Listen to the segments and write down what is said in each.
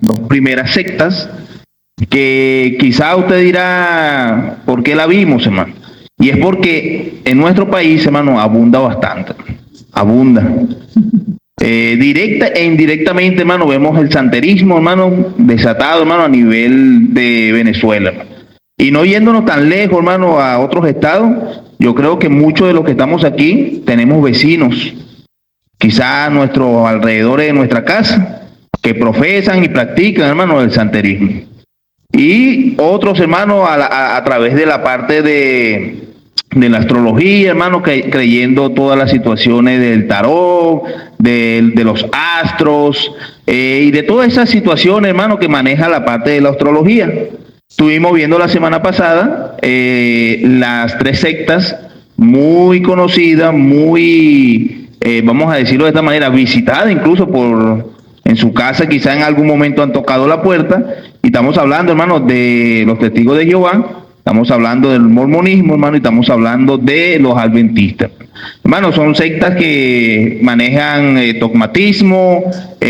dos primeras sectas, que quizá usted dirá, ¿por qué la vimos, hermano? Y es porque en nuestro país, hermano, abunda bastante, abunda. Directa e indirectamente, hermano, vemos el santerismo, hermano, desatado, hermano, a nivel de Venezuela, hermano. Y no yéndonos tan lejos, hermano, a otros estados, yo creo que muchos de los que estamos aquí tenemos vecinos, quizá a nuestros alrededores de nuestra casa, que profesan y practican, hermano, el santerismo. Y otros, hermanos, a través de la parte de la astrología, hermano, creyendo todas las situaciones del tarot, de los astros, y de todas esas situaciones, hermano, que maneja la parte de la astrología. Estuvimos viendo la semana pasada las tres sectas muy conocidas, muy, vamos a decirlo de esta manera, visitadas incluso en su casa, quizá en algún momento han tocado la puerta, y estamos hablando, hermano, de los testigos de Jehová, estamos hablando del mormonismo, hermano, y estamos hablando de los adventistas. Hermano, son sectas que manejan dogmatismo,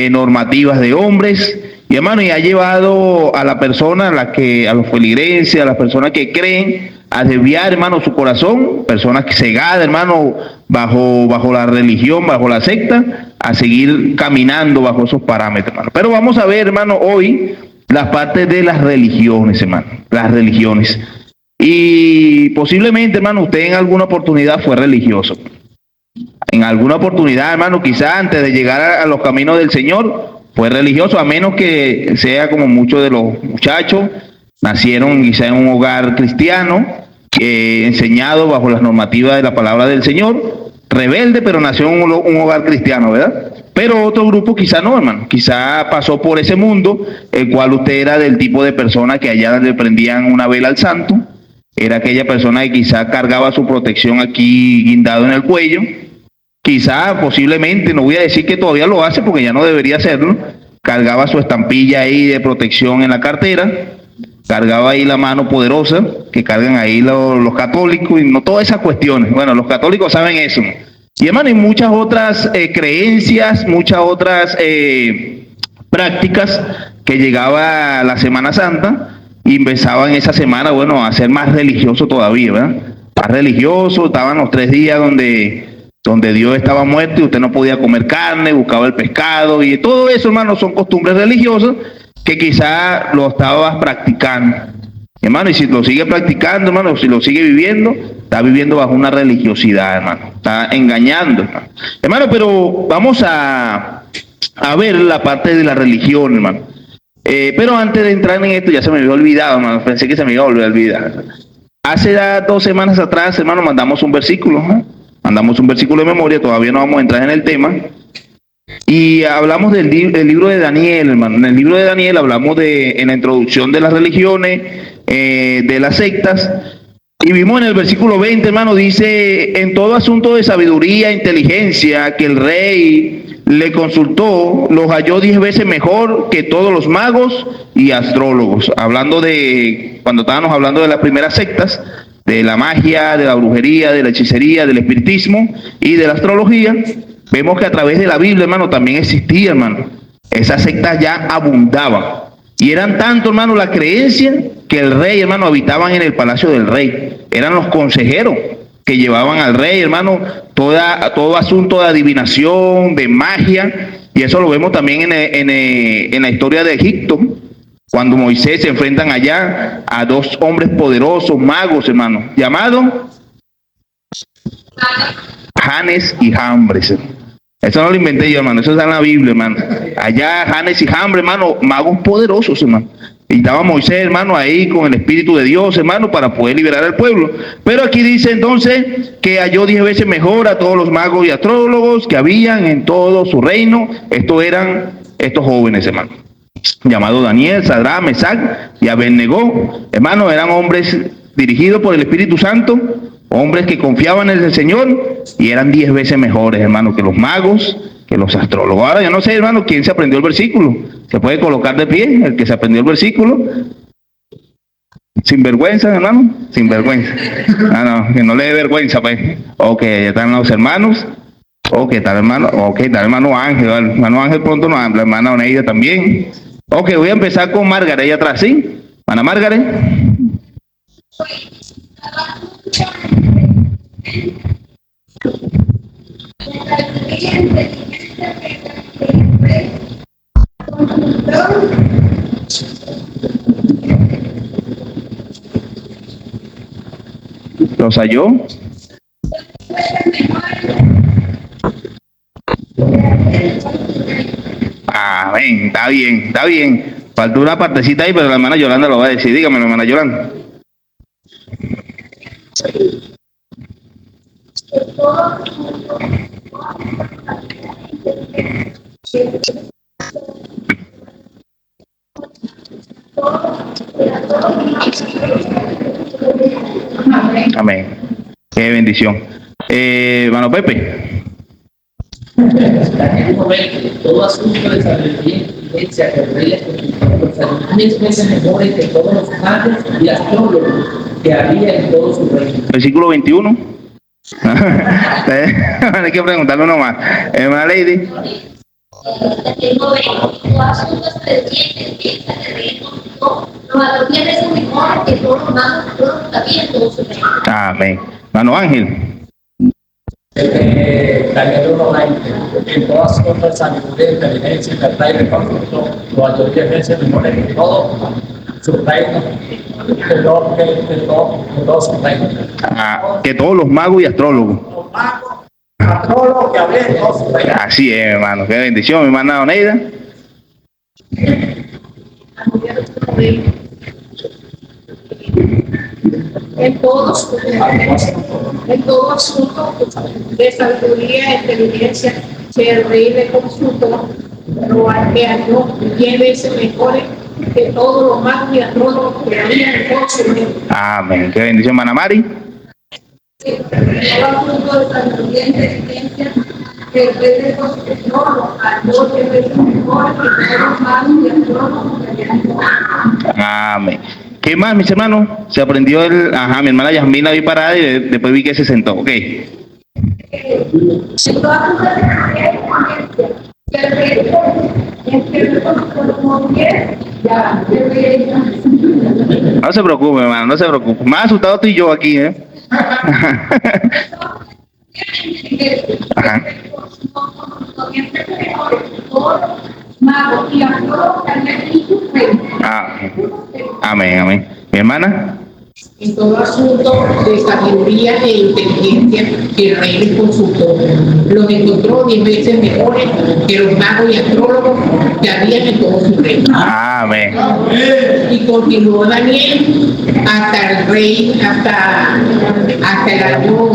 normativas de hombres, y hermano, y ha llevado a la persona, a los feligreses, a las personas que creen, a desviar, hermano, su corazón, personas cegadas, hermano, bajo la religión, bajo la secta, a seguir caminando bajo esos parámetros, hermano. Pero vamos a ver, hermano, hoy las partes de las religiones, hermano, las religiones. Y posiblemente, hermano, usted en alguna oportunidad fue religioso. En alguna oportunidad, hermano, quizá antes de llegar a los caminos del Señor, fue religioso, a menos que sea como muchos de los muchachos, nacieron quizá en un hogar cristiano, enseñado bajo las normativas de la palabra del Señor, rebelde, pero nació en un hogar cristiano, ¿verdad? Pero otro grupo quizá no, hermano, quizá pasó por ese mundo, el cual usted era del tipo de persona que allá le prendían una vela al santo, era aquella persona que quizá cargaba su protección aquí guindado en el cuello, quizá posiblemente, no voy a decir que todavía lo hace porque ya no debería hacerlo, cargaba su estampilla ahí de protección en la cartera, cargaba ahí la mano poderosa que cargan ahí los católicos, y no todas esas cuestiones. Bueno, los católicos saben eso. Y hermano, hay muchas otras creencias, muchas otras prácticas que llegaba la Semana Santa y empezaban esa semana, bueno, a ser más religioso todavía, ¿verdad? Más religioso, estaban los 3 días donde Dios estaba muerto y usted no podía comer carne, buscaba el pescado, y todo eso, hermano, son costumbres religiosas que quizá lo estabas practicando. Hermano, y si lo sigue practicando, hermano, si lo sigue viviendo, está viviendo bajo una religiosidad, hermano. Está engañando, hermano. Hermano, pero vamos a ver la parte de la religión, hermano. Pero antes de entrar en esto, ya se me había olvidado, hermano. Pensé que se me iba a volver a olvidar. Hace 2 semanas atrás, hermano, mandamos un versículo, ¿no? Mandamos un versículo de memoria, todavía no vamos a entrar en el tema. Y hablamos del libro de Daniel, hermano. En el libro de Daniel hablamos en la introducción de las religiones, de las sectas. Y vimos en el versículo 20, hermano, dice: en todo asunto de sabiduría e inteligencia que el rey le consultó, los halló 10 veces mejor que todos los magos y astrólogos. Cuando estábamos hablando de las primeras sectas, de la magia, de la brujería, de la hechicería, del espiritismo y de la astrología, vemos que a través de la Biblia, hermano, también existía, hermano. Esas sectas ya abundaban. Y eran tanto, hermano, la creencia que el rey, hermano, habitaban en el palacio del rey. Eran los consejeros que llevaban al rey, hermano, todo asunto de adivinación, de magia. Y eso lo vemos también en la historia de Egipto, cuando Moisés se enfrentan allá a 2 hombres poderosos, magos, hermano, llamados Janes y Jambres. Eso no lo inventé yo, hermano, eso está en la Biblia, hermano. Allá Janes y Jambres, hermano, magos poderosos, hermano. Y estaba Moisés, hermano, ahí con el Espíritu de Dios, hermano, para poder liberar al pueblo. Pero aquí dice entonces que halló 10 veces mejor a todos los magos y astrólogos que habían en todo su reino. Estos eran estos jóvenes, hermano, llamados Daniel, Sadrach, Mesach y Abednego. Hermano, eran hombres dirigidos por el Espíritu Santo, hombres que confiaban en el Señor, y eran 10 veces mejores, hermano, que los magos, que los astrólogos. Ahora yo no sé, hermano, quién se aprendió el versículo. Se puede colocar de pie el que se aprendió el versículo. Sin vergüenza, hermano, sin vergüenza. No, que no le dé vergüenza, pues. Ok, ya están los hermanos. Ok, está el hermano Ángel. El hermano Ángel pronto nos habla, la hermana Oneida también. Ok, voy a empezar con Margaret ahí atrás, ¿sí? Ana Margaret. ¿Los halló? Amén, está bien, está bien. Faltó una partecita ahí, pero la hermana Yolanda lo va a decir. Dígame, hermana Yolanda. Amén. Qué bendición. Hermano Pepe. Todo asunto de sabiduría y inteligencia que reyes con 10 veces mejores que todos los magos y astrólogos que había en todo su reino. Versículo 21. Hay que preguntarle uno más. Hermana Lady. Amén. Hermano Ángel. Daniel 1:20, en todas sus cosas sabiduría, inteligencia, verdad y reconocimiento, lo halló 10 veces mejores que todo su reino, que todo su reino. Que todos los magos y astrólogos. Los magos, astrólogos que había en todo su reino. Así es, hermano. Qué bendición, mi hermana Oneida. En todo asunto de sabiduría e inteligencia que el rey le consultó, lo halló 10 veces mejores que todos los magos y astrólogos que había en todo su reino. Amén. Qué bendición, hermana Mari. En todo asunto de sabiduría e inteligencia que el rey le consultó, lo halló 10 veces mejores que todos los magos y astrólogos que había en todo su reino. Amén. ¿Qué más, mis hermanos? Se aprendió el... Ajá, mi hermana Yasmín la vi parada y después vi que se sentó. Ok. No se preocupe, hermano, no se preocupe. Más asustado estoy yo aquí, ¿eh? Ajá. Amén, amén. ¿Mi hermana? En todo asunto de sabiduría e inteligencia que el rey les consultó, los encontró 10 veces mejores que los magos y astrólogos que habían en todo su reino. Amén. Y continuó Daniel hasta el rey, hasta el año,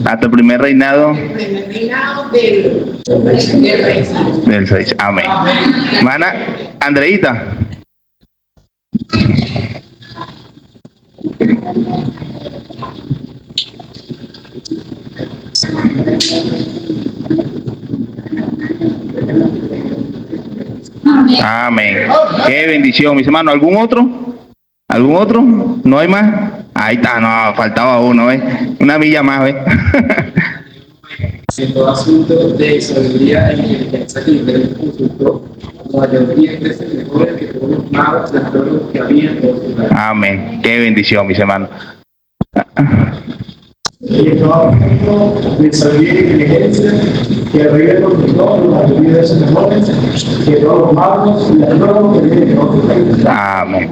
Hasta el primer reinado el reinado del rey. del 6. Amén. Hermana Andreita. Amén. Qué bendición, mis hermanos. ¿Algún otro? ¿Algún otro? ¿No hay más? Ahí está, no, faltaba uno, ¿eh? Una milla más, ¿eh? En todo asunto de sabiduría e inteligencia que el rey consultó, lo halló 10 veces mejores que todos los magos y astrólogos que había en todo su reino. Amén. Qué bendición, mis hermanos. Y en todo asunto de sabiduría y inteligencia que el rey le consultó, lo halló 10 veces mejores que todos los magos y astrólogos que había en todo su reino. Amén.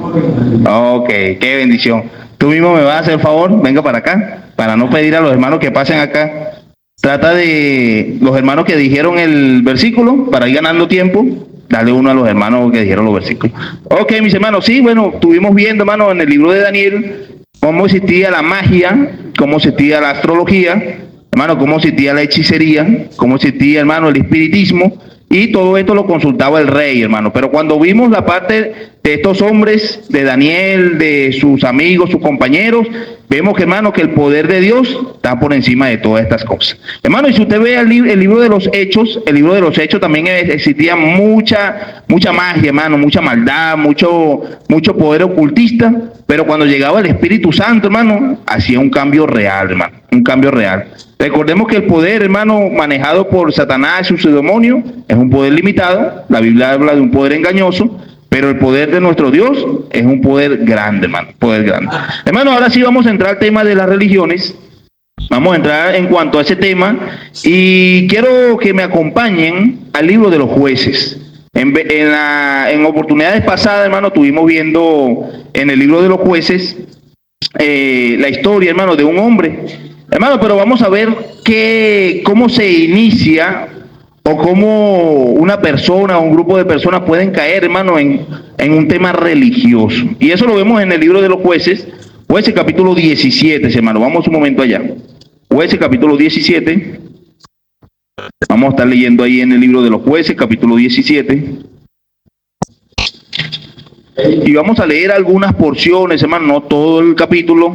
Ok, qué bendición. Tú mismo me vas a hacer el favor, venga para acá, para no pedir a los hermanos que pasen acá. Trata de los hermanos que dijeron el versículo, para ir ganando tiempo, darle uno a los hermanos que dijeron los versículos. Ok, mis hermanos, sí, bueno, estuvimos viendo, hermanos, en el libro de Daniel, cómo existía la magia, cómo existía la astrología, hermano, cómo existía la hechicería, cómo existía, hermano, el espiritismo, y todo esto lo consultaba el rey, hermano. Pero cuando vimos la parte de estos hombres, de Daniel, de sus amigos, sus compañeros, vemos que, hermano, que el poder de Dios está por encima de todas estas cosas. Hermano, y si usted ve el libro de los Hechos, el libro de los Hechos también existía mucha magia, hermano, mucha maldad, mucho poder ocultista, pero cuando llegaba el Espíritu Santo, hermano, hacía un cambio real, hermano, un cambio real. Recordemos que el poder, hermano, manejado por Satanás y sus demonios, es un poder limitado. La Biblia habla de un poder engañoso, pero el poder de nuestro Dios es un poder grande, hermano, poder grande. Hermano, ahora sí vamos a entrar al tema de las religiones. Vamos a entrar en cuanto a ese tema y quiero que me acompañen al libro de los Jueces. En oportunidades pasadas, hermano, estuvimos viendo en el libro de los Jueces la historia, hermano, de un hombre. Hermano, pero vamos a ver cómo se inicia o cómo una persona o un grupo de personas pueden caer, hermano, en un tema religioso. Y eso lo vemos en el libro de los Jueces, Jueces capítulo 17, hermano. Vamos un momento allá. Jueces capítulo 17. Vamos a estar leyendo ahí en el libro de los Jueces, capítulo 17. Y vamos a leer algunas porciones, hermano, no todo el capítulo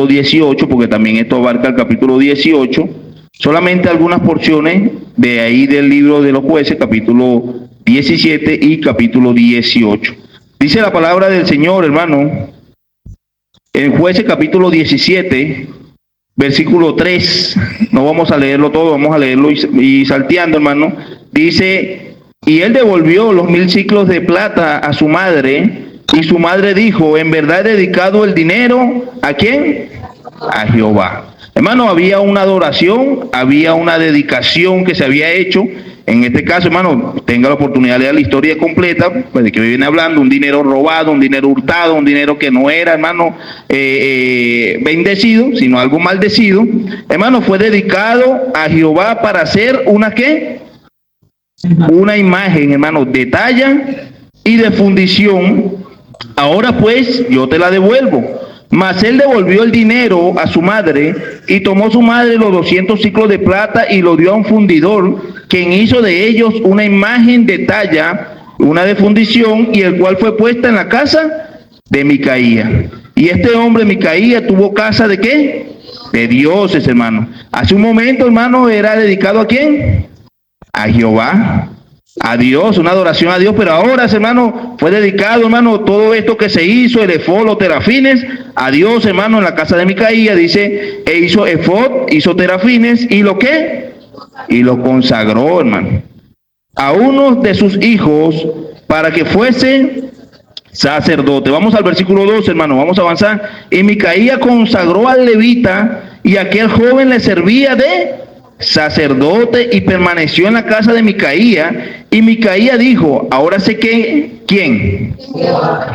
18, porque también esto abarca el capítulo 18. Solamente algunas porciones de ahí del libro de los Jueces, capítulo 17 y capítulo 18. Dice la palabra del Señor, hermano, en Jueces capítulo 17, versículo 3, no vamos a leerlo todo, vamos a leerlo y salteando, hermano. Dice, y él devolvió los 1000 siclos de plata a su madre, y su madre dijo, en verdad he dedicado el dinero, ¿a quién? A Jehová. Hermano, había una adoración, había una dedicación que se había hecho. En este caso, hermano, tenga la oportunidad de leer la historia completa, pues de que viene hablando, un dinero robado, un dinero hurtado, un dinero que no era, hermano, bendecido, sino algo maldecido. Hermano, fue dedicado a Jehová para hacer una ¿qué? Una imagen, hermano, de talla y de fundición. Ahora pues, yo te la devuelvo. Mas él devolvió el dinero a su madre, y tomó su madre los 200 siclos de plata y lo dio a un fundidor, quien hizo de ellos una imagen de talla, una de fundición, y el cual fue puesta en la casa de Micaía. Y este hombre, Micaía, tuvo casa ¿de qué? De dioses, hermano. Hace un momento, hermano, era dedicado ¿a quién? A Jehová, a Dios, una adoración a Dios, pero ahora, hermano, fue dedicado, hermano, todo esto que se hizo, el efod, los terafines, a Dios, hermano, en la casa de Micaía, dice, e hizo efod, hizo terafines, ¿y lo qué? Y lo consagró, hermano, a uno de sus hijos para que fuese sacerdote. Vamos al versículo 2, hermano, vamos a avanzar. Y Micaía consagró al levita, y aquel joven le servía de sacerdote, y permaneció en la casa de Micaía. Y Micaía dijo, ahora sé que, ¿quién?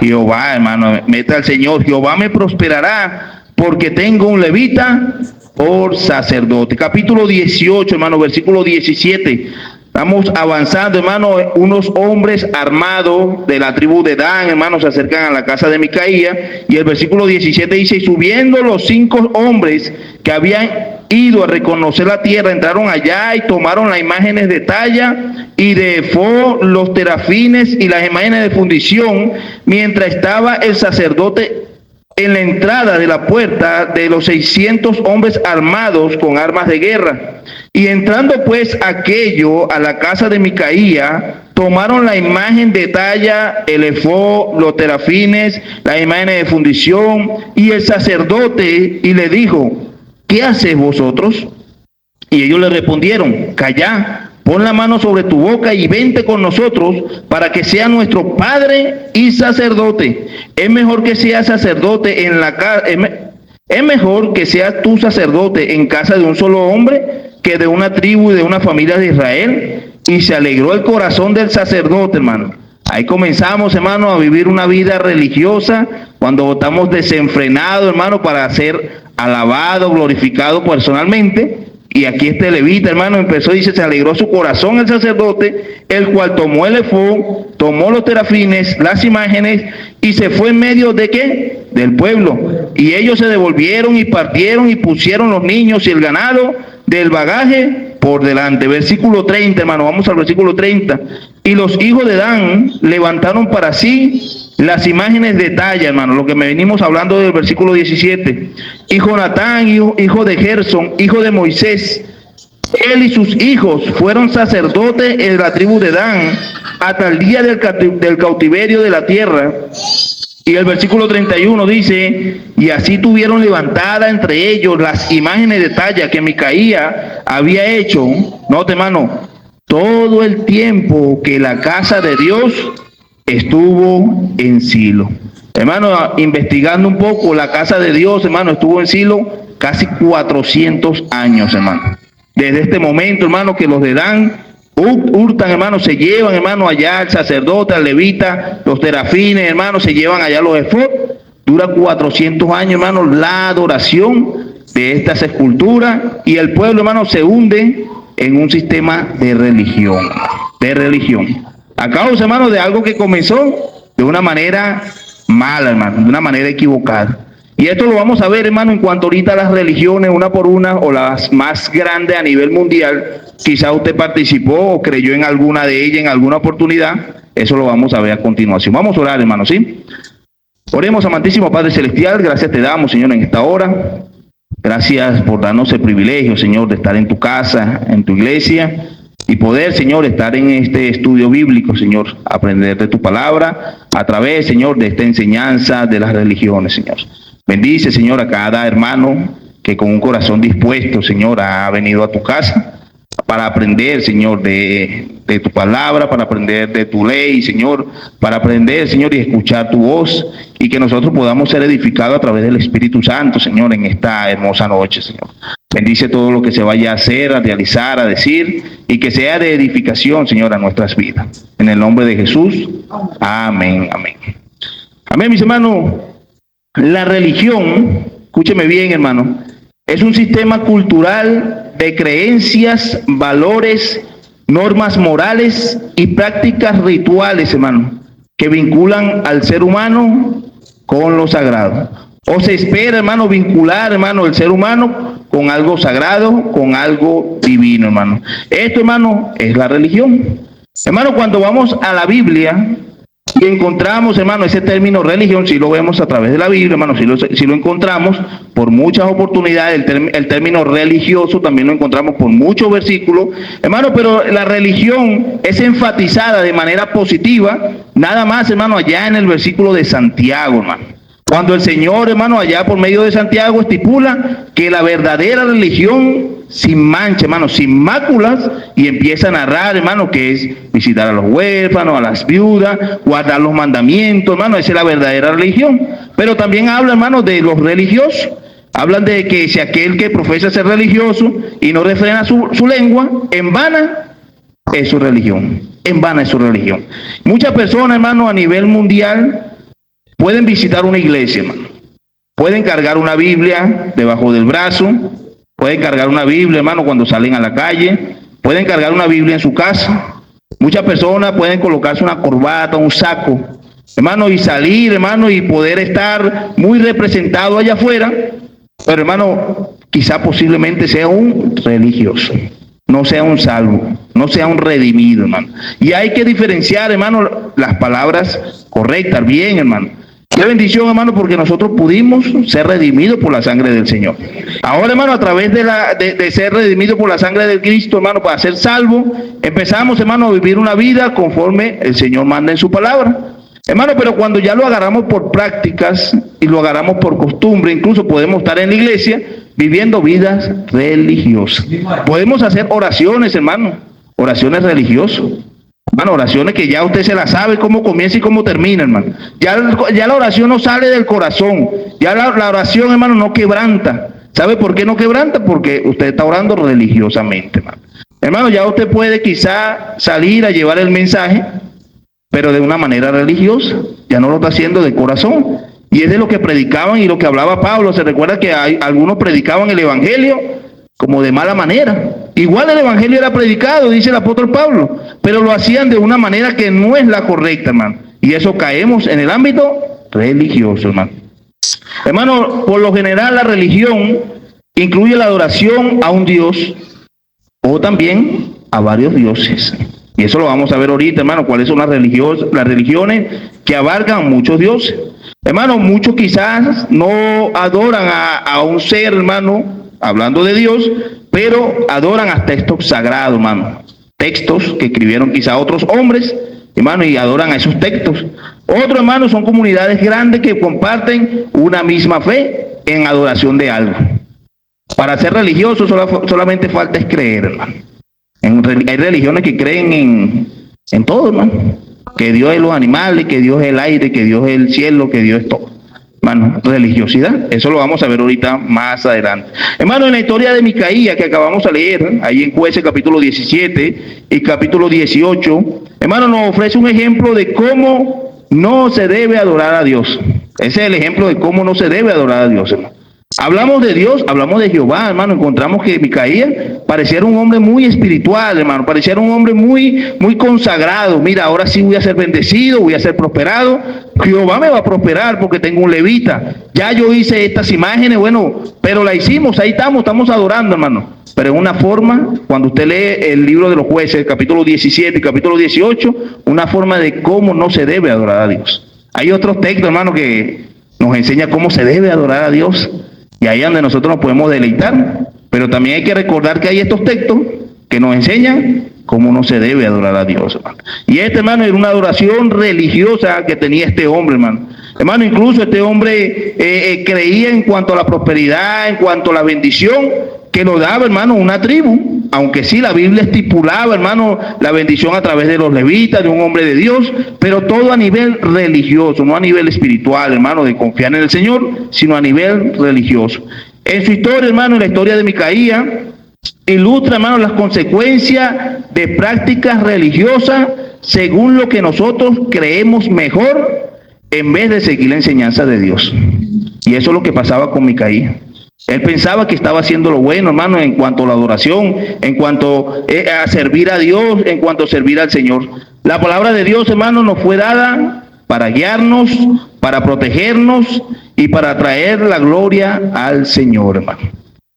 Jehová, hermano, meta al Señor, Jehová me prosperará, porque tengo un levita por sacerdote. Capítulo 18, hermano, versículo 17. Estamos avanzando, hermano. Unos hombres armados de la tribu de Dan, hermano, se acercan a la casa de Micaía, y el versículo 17 dice, y subiendo los 5 hombres que habían ido a reconocer la tierra, entraron allá y tomaron las imágenes de talla y de efod, los terafines y las imágenes de fundición, mientras estaba el sacerdote en la entrada de la puerta de los 600 hombres armados con armas de guerra. Y entrando pues aquello a la casa de Micaía, tomaron la imagen de talla, el efod, los terafines, las imágenes de fundición, y el sacerdote, y le dijo, ¿qué hacéis vosotros? Y ellos le respondieron, calla, pon la mano sobre tu boca y vente con nosotros para que sea nuestro padre y sacerdote. Es mejor que seas sacerdote en la casa, es mejor que seas tú sacerdote en casa de un solo hombre que de una tribu y de una familia de Israel. Y se alegró el corazón del sacerdote, hermano. Ahí comenzamos, hermano, a vivir una vida religiosa cuando estamos desenfrenados, hermano, para ser alabado, glorificado personalmente. Y aquí este levita, hermano, empezó, dice, se alegró su corazón el sacerdote, el cual tomó el efod, tomó los terafines, las imágenes, y se fue en medio de ¿qué? Del pueblo. Y ellos se devolvieron y partieron y pusieron los niños y el ganado del bagaje por delante. Versículo 30, hermano, vamos al versículo 30. Y los hijos de Dan levantaron para sí las imágenes de talla, hermano, lo que me venimos hablando del versículo 17. Y Jonatán, hijo de Gersón, hijo de Moisés, él y sus hijos fueron sacerdotes en la tribu de Dan hasta el día del cautiverio de la tierra. Y el versículo 31 dice, y así tuvieron levantada entre ellos las imágenes de talla que Micaía había hecho. Note, hermano, todo el tiempo que la casa de Dios estuvo en Silo. Hermano, investigando un poco, la casa de Dios, hermano, estuvo en Silo casi 400 años, hermano. Desde este momento, hermano, que los de Dan hurtan, hermano, se llevan, hermano, allá el sacerdote, el levita, los terafines, hermano, se llevan allá los efod. Dura 400 años, hermano, la adoración de estas esculturas, y el pueblo, hermano, se hunde en un sistema de religión, a causa, hermano, de algo que comenzó de una manera mala, hermano, de una manera equivocada. Y esto lo vamos a ver, hermano, en cuanto ahorita las religiones, una por una, o las más grandes a nivel mundial, quizá usted participó o creyó en alguna de ellas en alguna oportunidad. Eso lo vamos a ver a continuación. Vamos a orar, hermano, ¿sí? Oremos, amantísimo Padre Celestial, gracias te damos, Señor, en esta hora. Gracias por darnos el privilegio, Señor, de estar en tu casa, en tu iglesia, y poder, Señor, estar en este estudio bíblico, Señor, aprender de tu palabra a través, Señor, de esta enseñanza de las religiones, Señor. Bendice, Señor, a cada hermano que con un corazón dispuesto, Señor, ha venido a tu casa para aprender, Señor, de tu palabra, para aprender de tu ley, Señor, para aprender, Señor, y escuchar tu voz, y que nosotros podamos ser edificados a través del Espíritu Santo, Señor, en esta hermosa noche, Señor. Bendice todo lo que se vaya a hacer, a realizar, a decir, y que sea de edificación, Señor, a nuestras vidas. En el nombre de Jesús, amén, amén. Amén, mis hermanos. La religión, escúcheme bien, hermano, es un sistema cultural de creencias, valores, normas morales y prácticas rituales, hermano, que vinculan al ser humano con lo sagrado. O se espera, hermano, vincular, hermano, el ser humano con algo sagrado, con algo divino, hermano. Esto, hermano, es la religión. Hermano, cuando vamos a la Biblia y encontramos, hermano, ese término religión, si lo vemos a través de la Biblia, hermano, si lo encontramos por muchas oportunidades. El término religioso también lo encontramos por muchos versículos, hermano, pero la religión es enfatizada de manera positiva, nada más, hermano, allá en el versículo de Santiago, hermano. Cuando el Señor, hermano, allá por medio de Santiago estipula que la verdadera religión sin mancha, hermano, sin máculas, y empieza a narrar, hermano, que es visitar a los huérfanos, a las viudas, guardar los mandamientos, hermano, esa es la verdadera religión. Pero también habla, hermano, de los religiosos. Hablan de que si aquel que profesa ser religioso y no refrena su lengua, en vana es su religión, en vana es su religión. Muchas personas, hermano, a nivel mundial pueden visitar una iglesia, hermano. Pueden cargar una Biblia debajo del brazo, pueden cargar una Biblia, hermano, cuando salen a la calle, pueden cargar una Biblia en su casa. Muchas personas pueden colocarse una corbata, un saco, hermano, y salir, hermano, y poder estar muy representado allá afuera, pero, hermano, quizá posiblemente sea un religioso, no sea un salvo, no sea un redimido, hermano. Y hay que diferenciar, hermano, las palabras correctas, bien, hermano. Qué bendición, hermano, porque nosotros pudimos ser redimidos por la sangre del Señor. Ahora, hermano, a través de ser redimidos por la sangre de Cristo, hermano, para ser salvos, empezamos, hermano, a vivir una vida conforme el Señor manda en su palabra. Hermano, pero cuando ya lo agarramos por prácticas y lo agarramos por costumbre, incluso podemos estar en la iglesia viviendo vidas religiosas. Podemos hacer oraciones, hermano, oraciones religiosas. Hermano, oraciones que ya usted se las sabe cómo comienza y cómo termina, hermano. Ya la oración no sale del corazón. Ya la oración, hermano, no quebranta. ¿Sabe por qué no quebranta? Porque usted está orando religiosamente, hermano. Hermano, ya usted puede quizá salir a llevar el mensaje, pero de una manera religiosa. Ya no lo está haciendo de corazón. Y es de lo que predicaban y lo que hablaba Pablo. Se recuerda que algunos predicaban el evangelio como de mala manera. Igual el evangelio era predicado, dice el apóstol Pablo, pero lo hacían de una manera que no es la correcta, hermano. Y eso caemos en el ámbito religioso, hermano. Hermano, por lo general la religión incluye la adoración a un Dios o también a varios dioses. Y eso lo vamos a ver ahorita, hermano, cuáles son las religiones que abarcan muchos dioses. Hermano, muchos quizás no adoran a un ser, hermano, hablando de Dios, pero adoran a textos sagrados, hermano. Textos que escribieron quizás otros hombres, hermano, y adoran a esos textos. Otros, hermanos, son comunidades grandes que comparten una misma fe en adoración de algo. Para ser religioso solamente falta es creer, hermano. Hay religiones que creen en todo, hermano. Que Dios es los animales, que Dios es el aire, que Dios es el cielo, que Dios es todo. Hermano, religiosidad. Eso lo vamos a ver ahorita más adelante. Hermano, en la historia de Micaías que acabamos de leer, ahí en Jueces capítulo 17 y capítulo 18, hermano, nos ofrece un ejemplo de cómo no se debe adorar a Dios. Ese es el ejemplo de cómo no se debe adorar a Dios, hermano. Hablamos de Dios, hablamos de Jehová, hermano. Encontramos que Micaías pareciera un hombre muy espiritual, hermano. Pareciera un hombre muy consagrado. Mira, ahora sí voy a ser bendecido, voy a ser prosperado. Jehová me va a prosperar porque tengo un levita. Ya yo hice estas imágenes, bueno, pero la hicimos, ahí estamos adorando, hermano. Pero en una forma, cuando usted lee el libro de los Jueces, capítulo 17 y capítulo 18, una forma de cómo no se debe adorar a Dios. Hay otros textos, hermano, que nos enseña cómo se debe adorar a Dios. Y ahí es donde nosotros nos podemos deleitar. Pero también hay que recordar que hay estos textos que nos enseñan cómo no se debe adorar a Dios, hermano. Y hermano, era una adoración religiosa que tenía este hombre, hermano. Hermano, incluso este hombre creía en cuanto a la prosperidad, en cuanto a la bendición que lo daba, hermano, una tribu. Aunque sí, la Biblia estipulaba, hermano, la bendición a través de los levitas, de un hombre de Dios, pero todo a nivel religioso, no a nivel espiritual, hermano, de confiar en el Señor, sino a nivel religioso. En su historia, hermano, en la historia de Micaías, ilustra, hermano, las consecuencias de prácticas religiosas según lo que nosotros creemos mejor en vez de seguir la enseñanza de Dios. Y eso es lo que pasaba con Micaías. Él pensaba que estaba haciendo lo bueno, hermano, en cuanto a la adoración, en cuanto a servir a Dios, en cuanto a servir al Señor. La palabra de Dios, hermano, nos fue dada para guiarnos, para protegernos y para traer la gloria al Señor, hermano.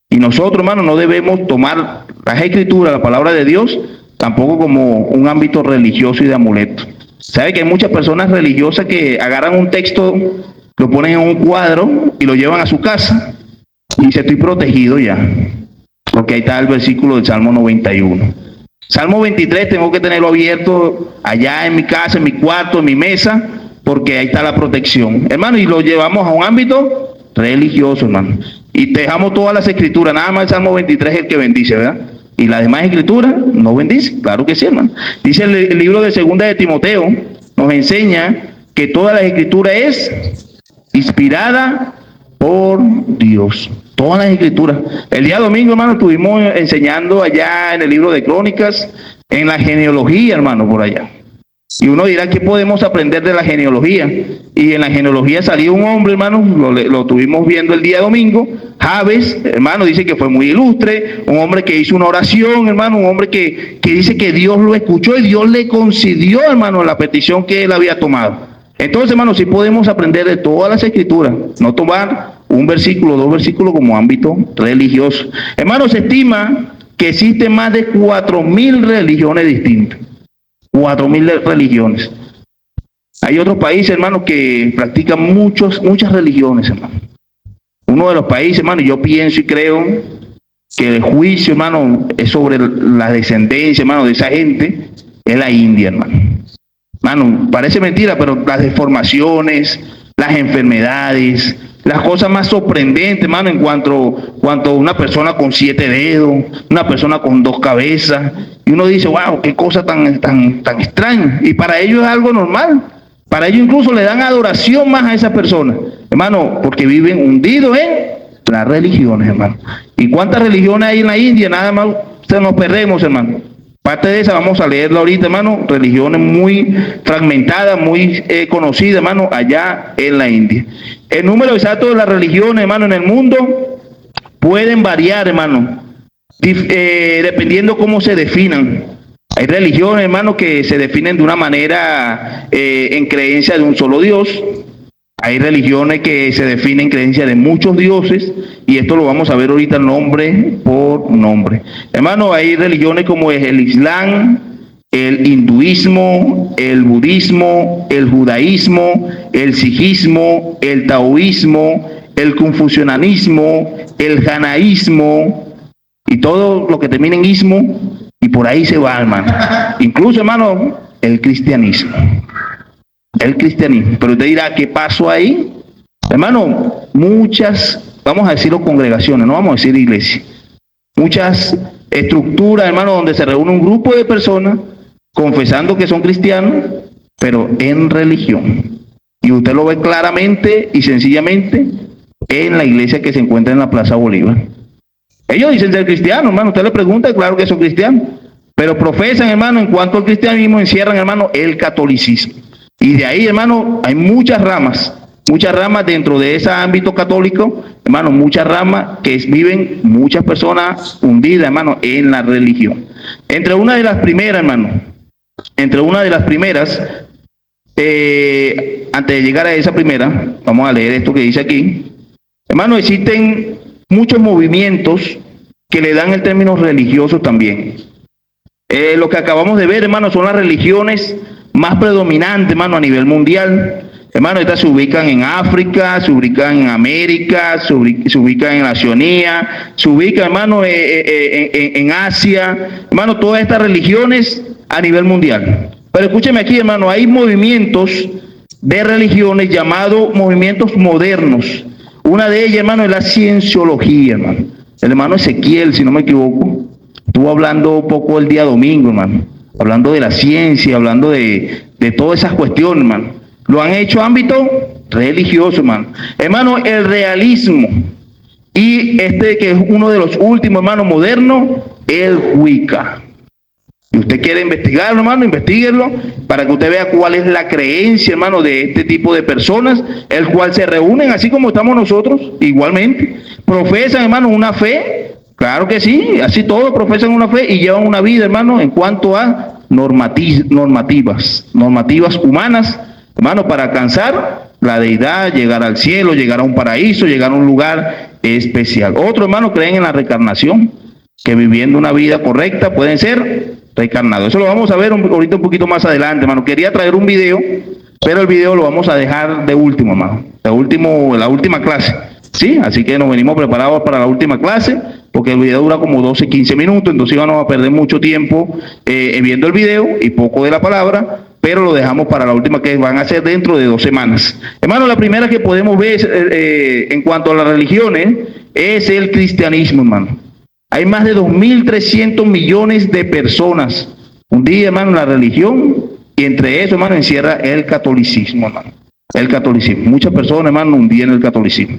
Y nosotros, hermano, no debemos tomar las Escrituras, la palabra de Dios, tampoco como un ámbito religioso y de amuleto. ¿Sabe que hay muchas personas religiosas que agarran un texto, lo ponen en un cuadro y lo llevan a su casa? Y dice, estoy protegido ya, porque ahí está el versículo del Salmo 91. Salmo 23 tengo que tenerlo abierto allá en mi casa, en mi cuarto, en mi mesa, porque ahí está la protección. Hermano, y lo llevamos a un ámbito religioso, hermano. Y dejamos todas las escrituras, nada más el Salmo 23 es el que bendice, ¿verdad? Y las demás escrituras no bendice, claro que sí, hermano. Dice el libro de Segunda de Timoteo, nos enseña que toda la escritura es inspirada por Dios. Todas las escrituras. El día domingo, hermano, estuvimos enseñando allá en el libro de Crónicas, en la genealogía, hermano, por allá. Y uno dirá, ¿qué podemos aprender de la genealogía? Y en la genealogía salió un hombre, hermano, lo estuvimos viendo el día domingo, Jabes, hermano, dice que fue muy ilustre, un hombre que hizo una oración, hermano, un hombre que dice que Dios lo escuchó y Dios le concedió, hermano, la petición que él había tomado. Entonces, hermano, sí podemos aprender de todas las escrituras, no tomar un versículo, dos versículos como ámbito religioso. Hermano, se estima que existen más de 4.000 religiones distintas. 4.000 religiones. Hay otros países, hermano, que practican muchas religiones, hermano. Uno de los países, hermano, yo pienso y creo que el juicio, hermano, es sobre la descendencia, hermano, de esa gente, es la India, hermano. Hermano, parece mentira, pero las deformaciones, las enfermedades, las cosas más sorprendentes, hermano, en cuanto a una persona con 7 dedos, una persona con 2 cabezas, y uno dice, wow, qué cosa tan extraña. Y para ellos es algo normal. Para ellos incluso le dan adoración más a esa persona, hermano, porque viven hundidos en las religiones, hermano. ¿Y cuántas religiones hay en la India? Nada más se nos perdemos, hermano. Parte de esa vamos a leerla ahorita, hermano. Religiones muy fragmentadas, muy conocidas, hermano, allá en la India. El número exacto de las religiones, hermano, en el mundo pueden variar, hermano, dependiendo cómo se definan. Hay religiones, hermano, que se definen de una manera en creencia de un solo Dios. Hay religiones que se definen en creencia de muchos dioses, y esto lo vamos a ver ahorita nombre por nombre. Hermano, hay religiones como es el Islam, el hinduismo, el budismo, el judaísmo, el sijismo, el taoísmo, el confucianismo, el janaísmo y todo lo que termina en ismo, y por ahí se va, hermano. Incluso, hermano, el cristianismo. El cristianismo. Pero usted dirá, ¿qué pasó ahí? Hermano, muchas, vamos a decirlo congregaciones, no vamos a decir iglesia. Muchas estructuras, hermano, donde se reúne un grupo de personas confesando que son cristianos, pero en religión. Y usted lo ve claramente y sencillamente en la iglesia que se encuentra en la Plaza Bolívar. Ellos dicen ser cristianos, hermano. Usted le pregunta, claro que son cristianos. Pero profesan, hermano, en cuanto al cristianismo, encierran, hermano, el catolicismo. Y de ahí, hermano, hay muchas ramas dentro de ese ámbito católico, hermano, muchas ramas que viven muchas personas hundidas, hermano, en la religión. Entre una de las primeras, antes de llegar a esa primera, vamos a leer esto que dice aquí. Hermano, existen muchos movimientos que le dan el término religioso también. Lo que acabamos de ver, hermano, son las religiones más predominantes, hermano, a nivel mundial. Hermano, estas se ubican en África, se ubican en América, se ubican en la Oceanía, se ubican, hermano, en Asia. Hermano, todas estas religiones a nivel mundial. Pero escúcheme aquí, hermano, hay movimientos de religiones llamados movimientos modernos. Una de ellas, hermano, es la cienciología, hermano. El hermano Ezequiel, si no me equivoco, estuvo hablando un poco el día domingo, hermano. Hablando de la ciencia, hablando de todas esas cuestiones, hermano. Lo han hecho ámbito religioso, hermano. Hermano, el realismo. Y que es uno de los últimos, hermano, modernos, el Wicca. Si usted quiere investigarlo, hermano, investíguelo para que usted vea cuál es la creencia, hermano, de este tipo de personas, el cual se reúnen así como estamos nosotros, igualmente. Profesan, hermano, una fe, claro que sí, así todos profesan una fe y llevan una vida, hermano, en cuanto a normativas humanas, hermano, para alcanzar la deidad, llegar al cielo, llegar a un paraíso, llegar a un lugar especial. Otros, hermano, creen en la reencarnación, que viviendo una vida correcta pueden ser reencarnados. Eso lo vamos a ver ahorita un poquito más adelante, hermano. Quería traer un video, pero el video lo vamos a dejar de último, hermano. La última clase. ¿Sí? Así que nos venimos preparados para la última clase, porque el video dura como 12, 15 minutos, entonces íbamos a perder mucho tiempo viendo el video y poco de la palabra, pero lo dejamos para la última, que van a ser dentro de 2 semanas. Hermano, la primera que podemos ver en cuanto a las religiones es el cristianismo, hermano. Hay más de 2.300 millones de personas un día, hermano, en la religión, y entre eso, hermano, encierra el catolicismo, hermano. El catolicismo. Muchas personas, hermano, un día en el catolicismo.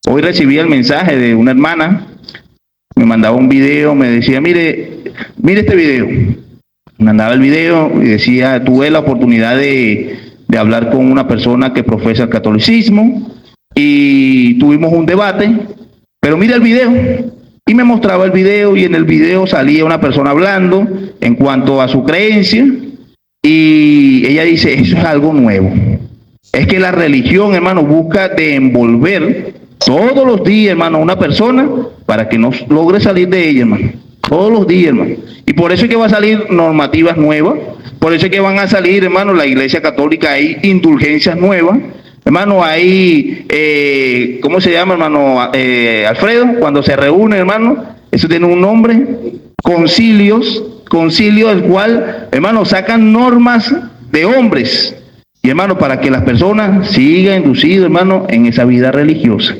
Hoy recibí el mensaje de una hermana, me mandaba un video, me decía, mire este video. Me mandaba el video y decía, tuve la oportunidad de hablar con una persona que profesa el catolicismo y tuvimos un debate, pero mira el video. Y me mostraba el video y en el video salía una persona hablando en cuanto a su creencia y ella dice, eso es algo nuevo. Es que la religión, hermano, busca de envolver todos los días, hermano, a una persona para que no logre salir de ella, hermano. Todos los días, hermano. Y por eso es que va a salir normativas nuevas, por eso es que van a salir, hermano, la Iglesia Católica, hay indulgencias nuevas. Hermano, hay, ¿cómo se llama, hermano? Alfredo, cuando se reúne, hermano, eso tiene un nombre, concilio del cual, hermano, sacan normas de hombres. Y, hermano, para que las personas sigan inducidas, hermano, en esa vida religiosa.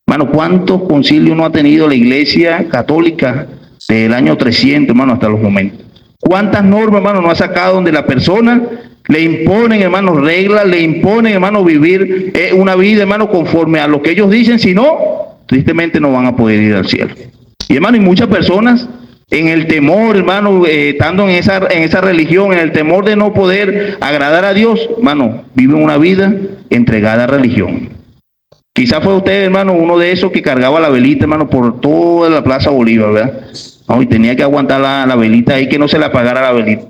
Hermano, ¿cuántos concilios no ha tenido la Iglesia Católica desde el año 300, hermano, hasta los momentos? ¿Cuántas normas, hermano, no ha sacado donde la persona le imponen, hermano, reglas, le imponen, hermano, vivir una vida, hermano, conforme a lo que ellos dicen? Si no, tristemente no van a poder ir al cielo. Y, hermano, y muchas personas en el temor, hermano, estando en esa religión, en el temor de no poder agradar a Dios, hermano, viven una vida entregada a religión. Quizás fue usted, hermano, uno de esos que cargaba la velita, hermano, por toda la Plaza Bolívar, ¿verdad? No, y tenía que aguantar la velita ahí, que no se le apagara la velita.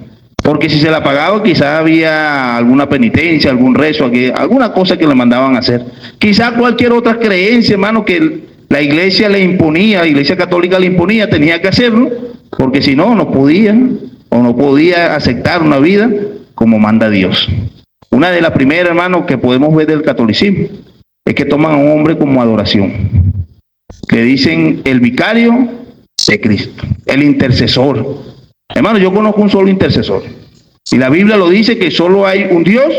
Porque si se la apagaba, quizás había alguna penitencia, algún rezo, alguna cosa que le mandaban a hacer. Quizás cualquier otra creencia, hermano, que la iglesia le imponía, la Iglesia Católica le imponía, tenía que hacerlo, porque si no, no podía o no podía aceptar una vida como manda Dios. Una de las primeras, hermano, que podemos ver del catolicismo es que toman a un hombre como adoración. Le dicen el vicario de Cristo, el intercesor. Hermano, yo conozco un solo intercesor. Y la Biblia lo dice que solo hay un Dios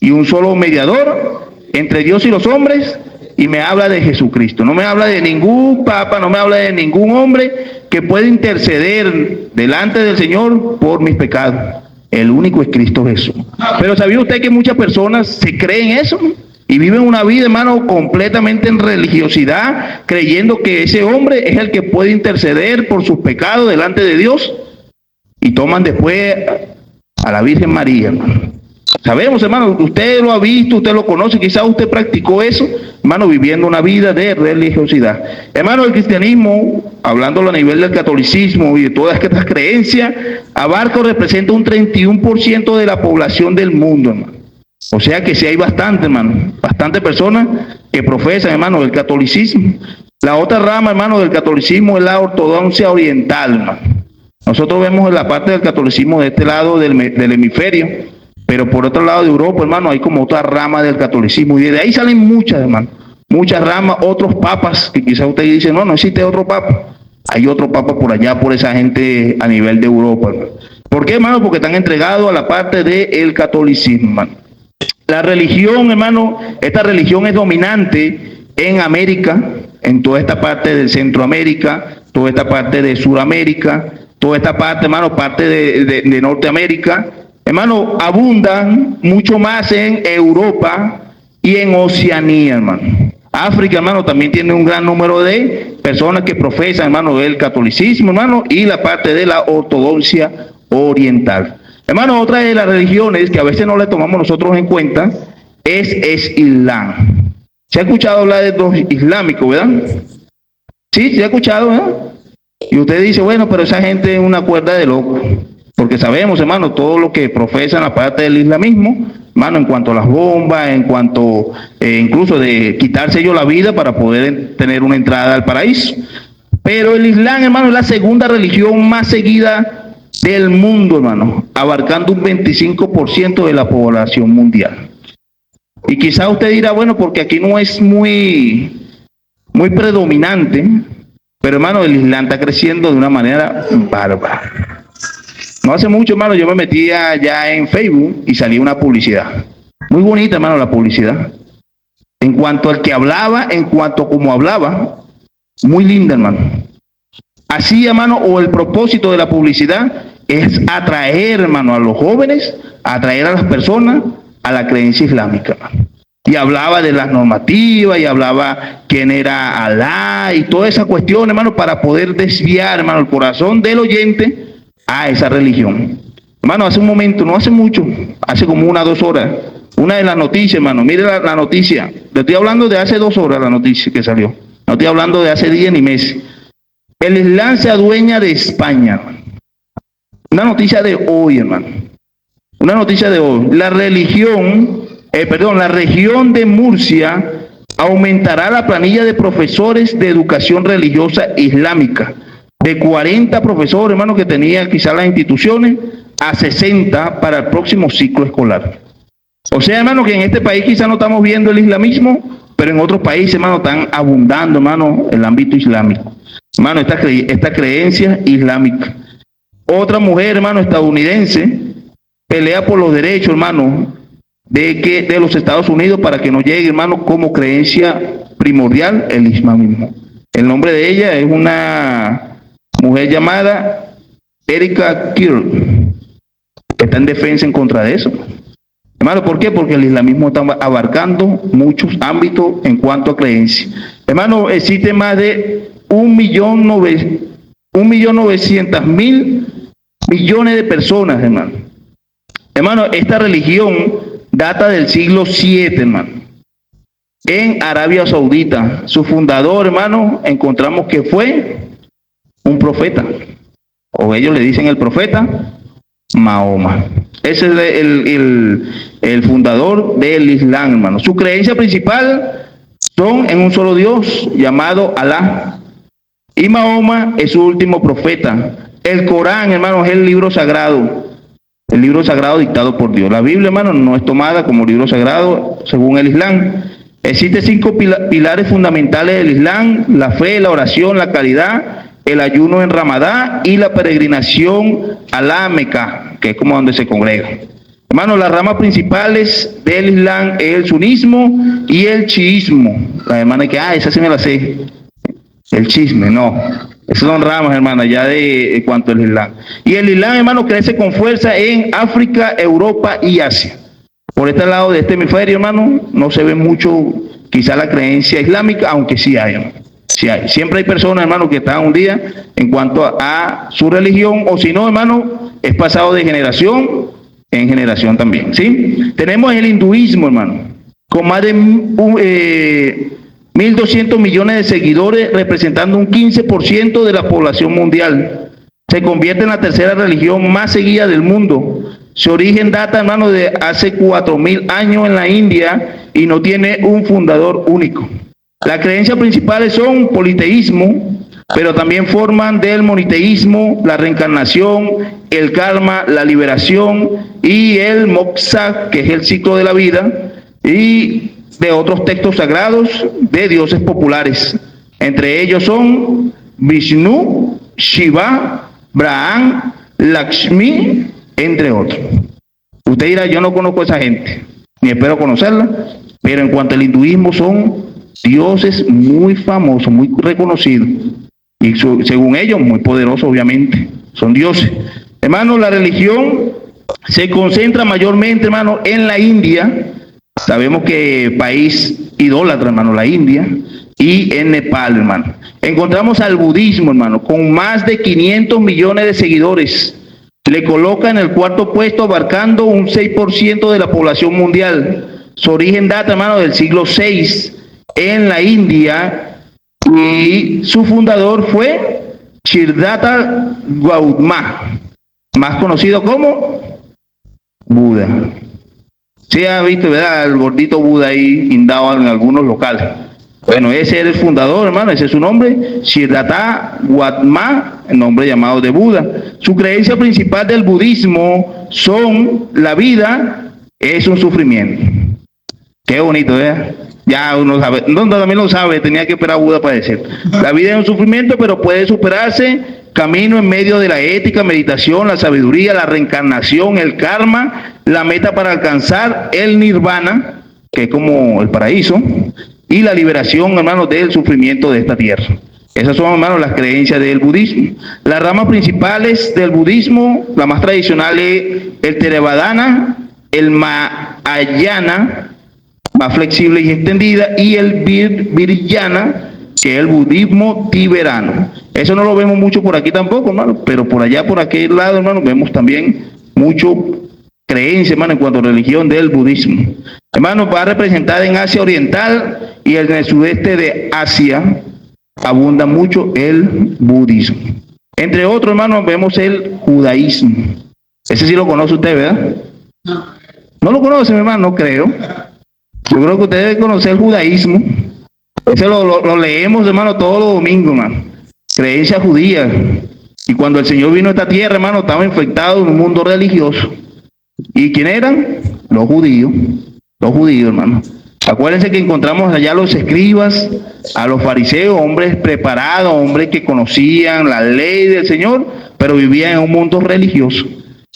y un solo mediador entre Dios y los hombres, y me habla de Jesucristo. No me habla de ningún papa, no me habla de ningún hombre que pueda interceder delante del Señor por mis pecados. El único es Cristo Jesús. Pero ¿sabía usted que muchas personas se creen eso? Y viven una vida, hermano, completamente en religiosidad, creyendo que ese hombre es el que puede interceder por sus pecados delante de Dios. Y toman después a la Virgen María, hermano. Sabemos, hermano, usted lo ha visto, usted lo conoce, quizás usted practicó eso, hermano, viviendo una vida de religiosidad. Hermano, el cristianismo, hablándolo a nivel del catolicismo y de todas estas creencias, abarca o representa un 31% de la población del mundo, hermano. O sea que sí hay bastante, hermano, bastante personas que profesan, hermano, el catolicismo. La otra rama, hermano, del catolicismo es la ortodoxia oriental, hermano. Nosotros vemos en la parte del catolicismo de este lado del hemisferio, pero por otro lado de Europa, hermano, hay como otra rama del catolicismo, y de ahí salen muchas, hermano, muchas ramas, otros papas, que quizás usted dice, no existe otro papa. Hay otro papa por allá, por esa gente a nivel de Europa, hermano. ¿Por qué, hermano? Porque están entregados a la parte del catolicismo, hermano. La religión, hermano, esta religión es dominante en América, en toda esta parte de Centroamérica, toda esta parte de Sudamérica, toda esta parte, hermano, parte de Norteamérica. Hermano, abundan mucho más en Europa y en Oceanía, hermano. África, hermano, también tiene un gran número de personas que profesan, hermano, el catolicismo, hermano, y la parte de la ortodoxia oriental. Hermano, otra de las religiones que a veces no le tomamos nosotros en cuenta es Islam. ¿Se ha escuchado hablar de los islámicos, verdad? Sí, se ha escuchado, ¿verdad? Y usted dice, bueno, pero esa gente es una cuerda de loco. Porque sabemos, hermano, todo lo que profesan la parte del islamismo, hermano, en cuanto a las bombas, en cuanto incluso de quitarse ellos la vida para poder tener una entrada al paraíso. Pero el Islam, hermano, es la segunda religión más seguida del mundo, hermano, abarcando un 25% de la población mundial. Y quizá usted dirá, bueno, porque aquí no es muy predominante, pero hermano, el Islam está creciendo de una manera bárbara. No hace mucho, hermano, yo me metía ya en Facebook y salía una publicidad. Muy bonita, hermano, la publicidad. En cuanto al que hablaba, en cuanto a cómo hablaba, muy linda, hermano. Así, hermano, o el propósito de la publicidad es atraer, hermano, a los jóvenes, atraer a las personas a la creencia islámica, hermano. Y hablaba de las normativas, y hablaba quién era Alá, y toda esa cuestión, hermano, para poder desviar, hermano, el corazón del oyente a esa religión. Hermano, hace un momento, no hace mucho, hace como 1 o 2 horas, una de las noticias, hermano, mire la noticia, le estoy hablando de hace 2 horas la noticia que salió, no estoy hablando de hace días ni meses. El Islam se adueña de España, hermano. Una noticia de hoy, hermano, una noticia de hoy. La región de Murcia aumentará la planilla de profesores de educación religiosa islámica de 40 profesores, hermano, que tenía quizás las instituciones, a 60 para el próximo ciclo escolar. O sea, hermano, que en este país quizás no estamos viendo el islamismo, pero en otros países, hermano, están abundando, hermano, el ámbito islámico. Hermano, esta creencia islámica. Otra mujer, hermano, estadounidense, pelea por los derechos, hermano, de los Estados Unidos para que no llegue, hermano, como creencia primordial el islamismo. El nombre de ella es una mujer llamada Erika Kirk, que está en defensa en contra de eso. Hermano, ¿por qué? Porque el islamismo está abarcando muchos ámbitos en cuanto a creencias. Hermano, existe más de 1.900.000 millones de personas, hermano. Hermano, esta religión data del siglo VII, hermano, en Arabia Saudita. Su fundador, hermano, encontramos que fue un profeta, o ellos le dicen el profeta Mahoma. Ese es el fundador del Islam, hermano. Su creencia principal son en un solo Dios llamado Alá, y Mahoma es su último profeta, El Corán, hermano, es el libro sagrado. El libro sagrado dictado por Dios. La Biblia, hermano, no es tomada como libro sagrado según el Islam. Existen 5 pilares fundamentales del Islam: la fe, la oración, la caridad, el ayuno en Ramadán y la peregrinación a la Meca, que es como donde se congrega. Hermano, las ramas principales del Islam es el sunismo y el chiismo. La hermana que, esa sí me la sé. El chisme, no. Esas son ramas, hermana, ya de cuanto al Islam. Y el Islam, hermano, crece con fuerza en África, Europa y Asia. Por este lado de este hemisferio, hermano, no se ve mucho quizá la creencia islámica, aunque sí hay, hermano. Sí hay. Siempre hay personas, hermano, que están un día en cuanto a su religión, o si no, hermano, es pasado de generación en generación también, ¿sí? Tenemos el hinduismo, hermano, con más de 1.200 millones de seguidores, representando un 15% de la población mundial. Se convierte en la tercera religión más seguida del mundo. Su origen data, hermano, de hace 4.000 años en la India y no tiene un fundador único. Las creencias principales son politeísmo, pero también forman del moniteísmo, la reencarnación, el karma, la liberación y el moksha, que es el ciclo de la vida, y de otros textos sagrados de dioses populares. Entre ellos son Vishnu, Shiva, Brahman, Lakshmi, entre otros. Usted dirá, yo no conozco a esa gente, ni espero conocerla, pero en cuanto al hinduismo son dioses muy famosos, muy reconocidos, y según ellos muy poderosos, obviamente, son dioses. Hermano, la religión se concentra mayormente, hermano, en la India. Sabemos que país idólatra, hermano, la India, y en Nepal, hermano. Encontramos al budismo, hermano, con más de 500 millones de seguidores. Le coloca en el 4º puesto, abarcando un 6% de la población mundial. Su origen data, hermano, del siglo VI en la India, y su fundador fue Siddhartha Gautama, más conocido como Buda. Se ha visto, ¿verdad?, el gordito Buda ahí guindado en algunos locales. Bueno, ese era el fundador, hermano, ese es su nombre, Siddhartha Gautama, el nombre llamado de Buda. Su creencia principal del budismo son: la vida es un sufrimiento. Qué bonito, ¿verdad? Ya uno sabe, no, también lo sabe, tenía que esperar a Buda para decir. La vida es un sufrimiento, pero puede superarse. Camino en medio de la ética, meditación, la sabiduría, la reencarnación, el karma, la meta para alcanzar el nirvana, que es como el paraíso, y la liberación, hermanos, del sufrimiento de esta tierra. Esas son, hermanos, las creencias del budismo. Las ramas principales del budismo, la más tradicional es el Theravada, el Mahayana, más flexible y extendida, y el Vajrayana, que es el budismo tibetano. Eso no lo vemos mucho por aquí tampoco, hermano, pero por allá, por aquel lado, hermano, vemos también mucho creencia, hermano, en cuanto a religión del budismo. Hermano, va representada en Asia Oriental y en el sudeste de Asia abunda mucho el budismo. Entre otros, hermanos, vemos el judaísmo. Ese sí lo conoce usted, ¿verdad? ¿No lo conoce, mi hermano? No creo. Yo creo que usted debe conocer el judaísmo. Ese lo leemos, hermano, todos los domingos, hermano. Creencia judía. Y cuando el Señor vino a esta tierra, hermano, estaba infectado en un mundo religioso. ¿Y quién eran? Los judíos. Los judíos, hermano. Acuérdense que encontramos allá a los escribas, a los fariseos, hombres preparados, hombres que conocían la ley del Señor, pero vivían en un mundo religioso.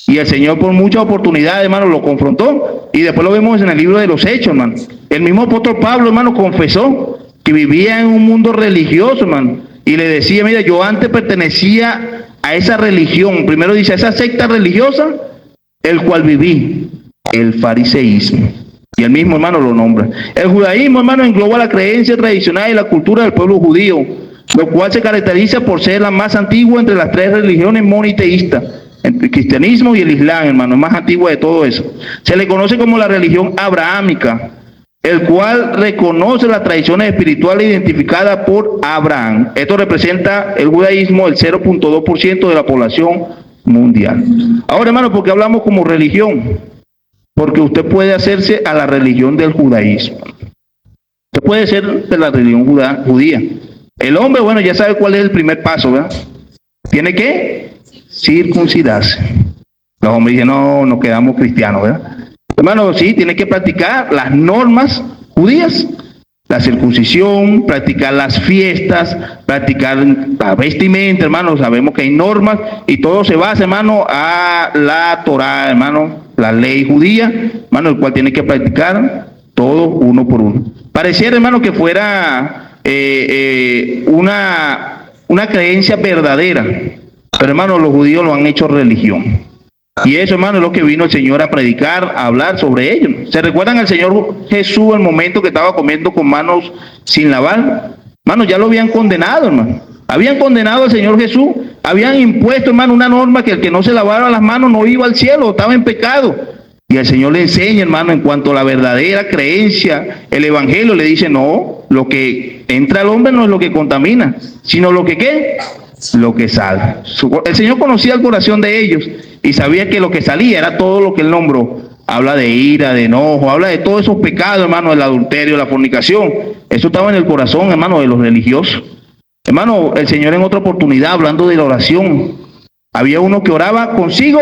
Y el Señor, por muchas oportunidades, hermano, lo confrontó. Y después lo vemos en el libro de los Hechos, hermano. El mismo apóstol Pablo, hermano, confesó que vivía en un mundo religioso, hermano. Y le decía, mira, yo antes pertenecía a esa religión. Primero dice, a esa secta religiosa, el cual viví, el fariseísmo. Y el mismo, hermano, lo nombra. El judaísmo, hermano, engloba la creencia tradicional y la cultura del pueblo judío, lo cual se caracteriza por ser la más antigua entre las 3 religiones moniteístas, entre el cristianismo y el islam, hermano, es más antigua de todo eso. Se le conoce como la religión abrahámica, el cual reconoce las tradiciones espirituales identificadas por Abraham. Esto representa el judaísmo el 0.2% de la población mundial. Ahora, hermano, ¿por qué hablamos como religión? Porque usted puede hacerse a la religión del judaísmo. Usted puede ser de la religión judía. El hombre, bueno, ya sabe cuál es el primer paso, ¿verdad? Tiene que circuncidarse. Los hombres dicen, no, nos quedamos cristianos, ¿verdad? Hermano, sí, tiene que practicar las normas judías, la circuncisión, practicar las fiestas, practicar la vestimenta, hermano. Sabemos que hay normas y todo se basa, hermano, a la Torá, hermano, la ley judía, hermano, el cual tiene que practicar todo uno por uno. Pareciera, hermano, que fuera una creencia verdadera, pero, hermano, los judíos lo han hecho religión. Y eso, hermano, es lo que vino el Señor a predicar, a hablar sobre ello. ¿Se recuerdan al Señor Jesús el momento que estaba comiendo con manos sin lavar? Hermano, ya lo habían condenado, hermano. Habían condenado al Señor Jesús. Habían impuesto, hermano, una norma que el que no se lavara las manos no iba al cielo, estaba en pecado. Y el Señor le enseña, hermano, en cuanto a la verdadera creencia, el Evangelio le dice, no, lo que entra al hombre no es lo que contamina, sino lo que ¿qué? Lo que sale. El Señor conocía el corazón de ellos y sabía que lo que salía era todo lo que Él nombró. Habla de ira, de enojo, habla de todos esos pecados, hermano, del adulterio, la fornicación. Eso estaba en el corazón, hermano, de los religiosos. Hermano, el Señor en otra oportunidad, hablando de la oración, había uno que oraba consigo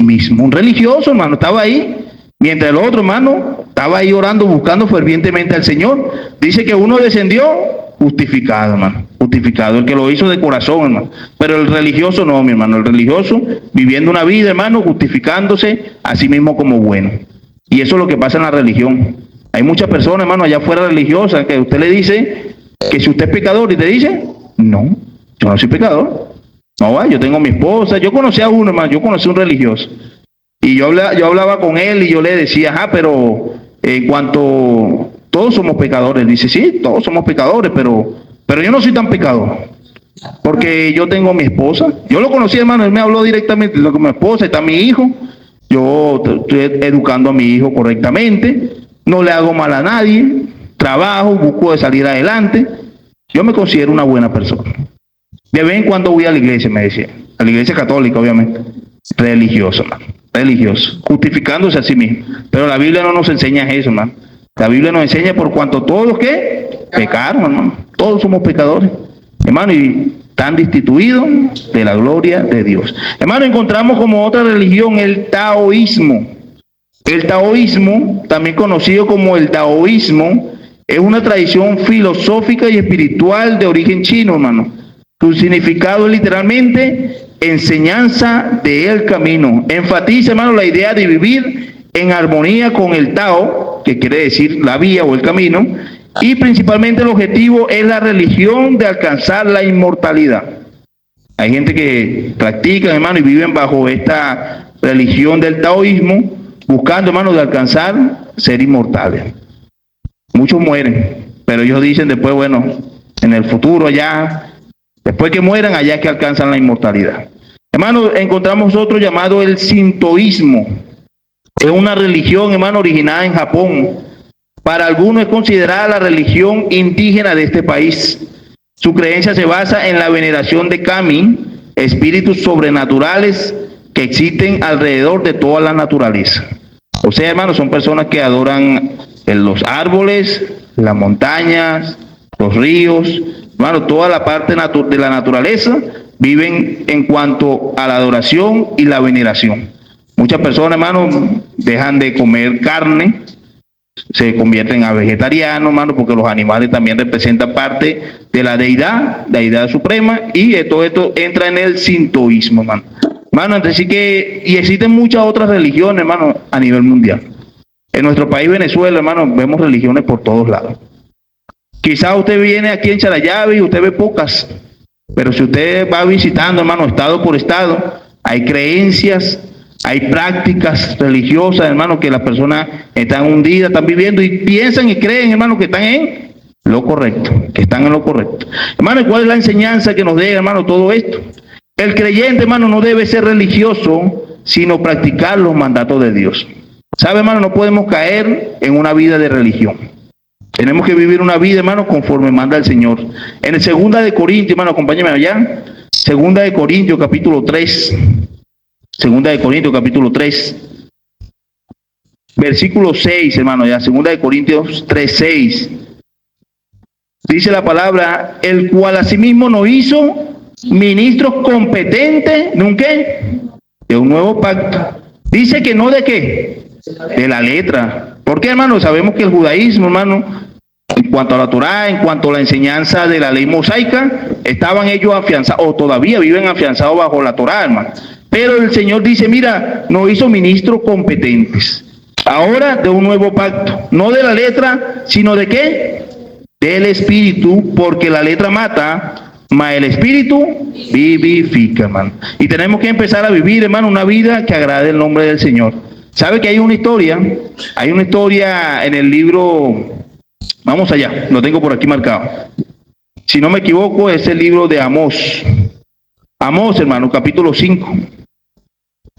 mismo, un religioso, hermano, estaba ahí, mientras el otro, hermano, estaba ahí orando, buscando fervientemente al Señor. Dice que uno descendió justificado, hermano, justificado, el que lo hizo de corazón, hermano. Pero el religioso no, mi hermano, el religioso viviendo una vida, hermano, justificándose a sí mismo como bueno. Y eso es lo que pasa en la religión. Hay muchas personas, hermano, allá afuera religiosas, que usted le dice que si usted es pecador y te dice, no, yo no soy pecador. No, yo tengo mi esposa. Yo conocí a uno, hermano, yo conocí a un religioso. Y yo hablaba con él y yo le decía, pero en cuanto todos somos pecadores, dice, sí, todos somos pecadores, pero yo no soy tan pecador, porque yo tengo a mi esposa. Yo lo conocí, hermano, él me habló directamente con mi esposa, está mi hijo, yo estoy educando a mi hijo correctamente, no le hago mal a nadie, trabajo, busco de salir adelante, yo me considero una buena persona. De vez en cuando voy a la iglesia, me decía, a la iglesia católica, obviamente, religioso, hermano, religioso, justificándose a sí mismo. Pero la Biblia no nos enseña eso, hermano. La Biblia nos enseña por cuanto todos los que pecaron, hermano, todos somos pecadores, hermano, y están destituidos de la gloria de Dios. Hermano, encontramos como otra religión el taoísmo. El taoísmo, también conocido como el taoísmo, es una tradición filosófica y espiritual de origen chino, hermano. Su significado es literalmente enseñanza del camino. Enfatiza, hermano, la idea de vivir en armonía con el Tao, que quiere decir la vía o el camino, y principalmente el objetivo es la religión de alcanzar la inmortalidad. Hay gente que practica, hermano, y viven bajo esta religión del taoísmo, buscando, hermano, de alcanzar ser inmortales. Muchos mueren, pero ellos dicen después, bueno, en el futuro allá, después que mueran, allá es que alcanzan la inmortalidad. Hermano, encontramos otro llamado el sintoísmo. Es una religión, hermano, originada en Japón. Para algunos es considerada la religión indígena de este país. Su creencia se basa en la veneración de kami, espíritus sobrenaturales que existen alrededor de toda la naturaleza. O sea, hermano, son personas que adoran los árboles, las montañas, los ríos, hermano, toda la parte de la naturaleza viven en cuanto a la adoración y la veneración. Muchas personas, hermano, dejan de comer carne, se convierten a vegetarianos, hermano, porque los animales también representan parte de la deidad suprema, y todo esto entra en el sintoísmo, hermano. Hermano, así que, y existen muchas otras religiones, hermano, a nivel mundial. En nuestro país, Venezuela, hermano, vemos religiones por todos lados. Quizás usted viene aquí en Charallave y usted ve pocas, pero si usted va visitando, hermano, estado por estado, hay creencias, hay prácticas religiosas, hermano, que las personas están hundidas, están viviendo y piensan y creen, hermano, que están en lo correcto, que están en lo correcto. Hermano, ¿cuál es la enseñanza que nos deja, hermano, todo esto? El creyente, hermano, no debe ser religioso, sino practicar los mandatos de Dios. ¿Sabe, hermano? No podemos caer en una vida de religión. Tenemos que vivir una vida, hermano, conforme manda el Señor. En el 2 de Corintios, hermano, acompáñame allá. 2 de Corintios, capítulo 3. 2 de Corintios, capítulo 3. Versículo 6, hermano, ya. 2 de Corintios 3, 6. Dice la palabra, el cual asimismo nos hizo ministros competentes de un qué, de un nuevo pacto. Dice que no de qué, de la letra. ¿Por qué, hermano? Sabemos que el judaísmo, hermano, en cuanto a la Torá, en cuanto a la enseñanza de la ley mosaica, estaban ellos afianzados, o todavía viven afianzados bajo la Torá, hermano. Pero el Señor dice, mira, nos hizo ministros competentes. Ahora de un nuevo pacto, no de la letra, sino de qué, del Espíritu, porque la letra mata, mas el Espíritu vivifica, hermano. Y tenemos que empezar a vivir, hermano, una vida que agrade el nombre del Señor. ¿Sabe que hay una historia en el libro, vamos allá, lo tengo por aquí marcado. Si no me equivoco, es el libro de Amós. Amós, hermano, capítulo 5.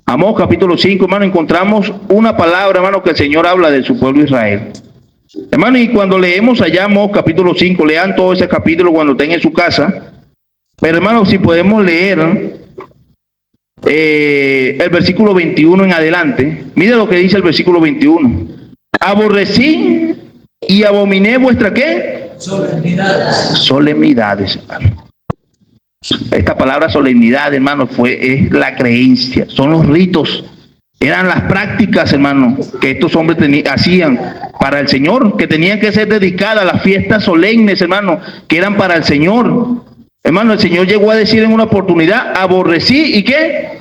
Amós, capítulo 5, hermano, encontramos una palabra, hermano, que el Señor habla de su pueblo Israel. Hermano, y cuando leemos allá Amós, capítulo 5, lean todo ese capítulo cuando estén en su casa. Pero, hermano, si podemos leer el versículo 21 en adelante, mire lo que dice el versículo 21. Aborrecí y abominé vuestra ¿qué? Solemnidades. Solemnidades, hermano. Esta palabra solemnidad, hermano, es la creencia, son los ritos, eran las prácticas, hermano, que estos hombres hacían para el Señor, que tenían que ser dedicadas a las fiestas solemnes, hermano, que eran para el Señor. Hermano, el Señor llegó a decir en una oportunidad, aborrecí y ¿qué?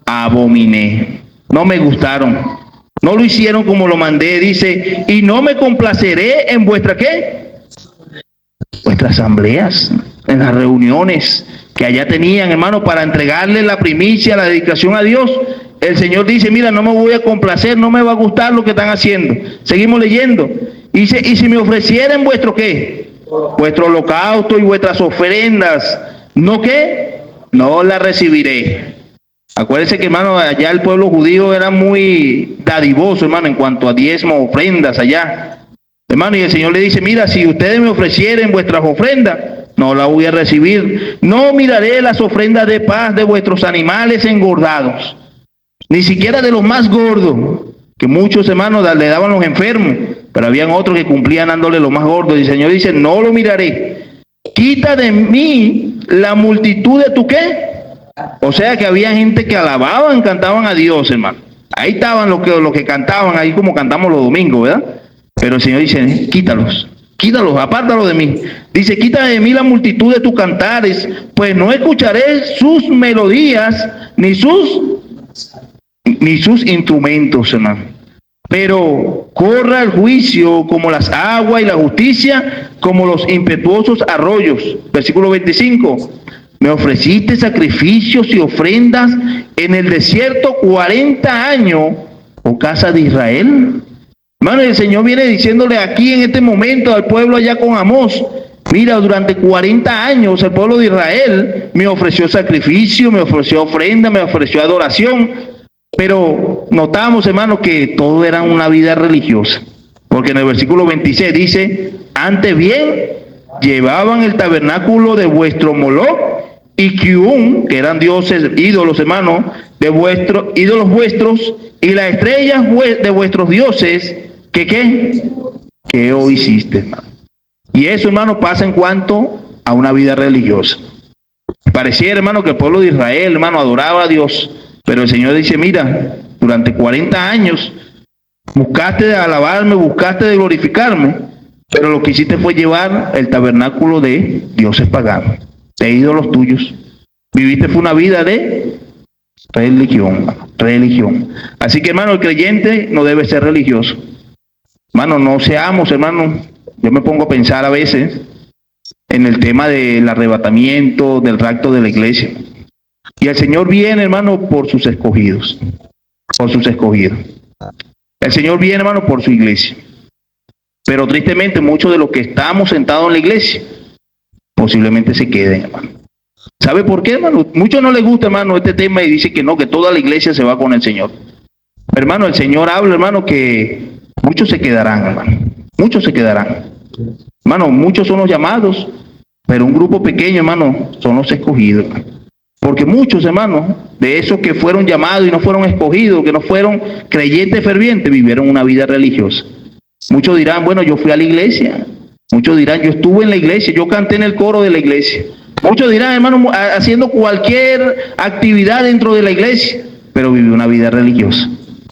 Abominé, no me gustaron, no lo hicieron como lo mandé, dice, y no me complaceré en vuestra ¿qué? Vuestras asambleas, en las reuniones que allá tenían, hermano, para entregarle la primicia, la dedicación a Dios. El Señor dice, mira, no me voy a complacer, no me va a gustar lo que están haciendo. Seguimos leyendo. Dice, y si me ofrecieren vuestro ¿qué? Vuestro holocausto y vuestras ofrendas, ¿no qué? No la recibiré. Acuérdense que, hermano, allá el pueblo judío era muy dadivoso, hermano, en cuanto a diezmos, ofrendas allá. Hermano, y el Señor le dice, mira, si ustedes me ofrecieren vuestras ofrendas, no la voy a recibir. No miraré las ofrendas de paz de vuestros animales engordados, ni siquiera de los más gordos, que muchos, hermanos, le daban los enfermos, pero habían otros que cumplían dándole los más gordos. Y el Señor dice, no lo miraré. Quita de mí la multitud de tu ¿qué? O sea que había gente que alababan, cantaban a Dios, hermano. Ahí estaban los que cantaban, ahí como cantamos los domingos, ¿verdad? Pero el Señor dice, quítalos, apártalos de mí. Dice, quita de mí la multitud de tus cantares, pues no escucharé sus melodías, ni sus instrumentos, hermano. Pero corra el juicio como las aguas y la justicia como los impetuosos arroyos. Versículo 25. Me ofreciste sacrificios y ofrendas en el desierto 40 años, oh casa de Israel. Hermano, el Señor viene diciéndole aquí en este momento al pueblo allá con Amós, mira, durante 40 años el pueblo de Israel me ofreció sacrificio, me ofreció ofrenda, me ofreció adoración, pero notamos, hermano, que todo era una vida religiosa, porque en el versículo 26 dice, antes bien, llevaban el tabernáculo de vuestro Moloch y Kium, que eran dioses, ídolos, hermano, de vuestros ídolos vuestros, y las estrellas de vuestros dioses, ¿qué hoy hiciste, hermano? Y eso, hermano, pasa en cuanto a una vida religiosa. Pareciera, hermano, que el pueblo de Israel, hermano, adoraba a Dios, pero el Señor dice, mira, durante 40 años buscaste de alabarme, buscaste de glorificarme, pero lo que hiciste fue llevar el tabernáculo de dioses paganos, de ídolos tuyos. Viviste fue una vida de religión. Así que, hermano, el creyente no debe ser religioso. Hermano, no seamos, hermano, yo me pongo a pensar a veces en el tema del arrebatamiento, del rapto de la iglesia. Y el Señor viene, hermano, por sus escogidos. El Señor viene, hermano, por su iglesia. Pero tristemente muchos de los que estamos sentados en la iglesia posiblemente se queden, hermano. ¿Sabe por qué, hermano? Muchos no les gusta, hermano, este tema y dice que no, que toda la iglesia se va con el Señor. Hermano, el Señor habla, hermano, que muchos se quedarán, hermano. Muchos se quedarán. Hermano, muchos son los llamados, pero un grupo pequeño, hermano, son los escogidos. Porque muchos, hermano, de esos que fueron llamados y no fueron escogidos, que no fueron creyentes fervientes, vivieron una vida religiosa. Muchos dirán, bueno, yo fui a la iglesia. Muchos dirán, yo estuve en la iglesia, yo canté en el coro de la iglesia. Muchos dirán, hermano, haciendo cualquier actividad dentro de la iglesia, pero vive una vida religiosa.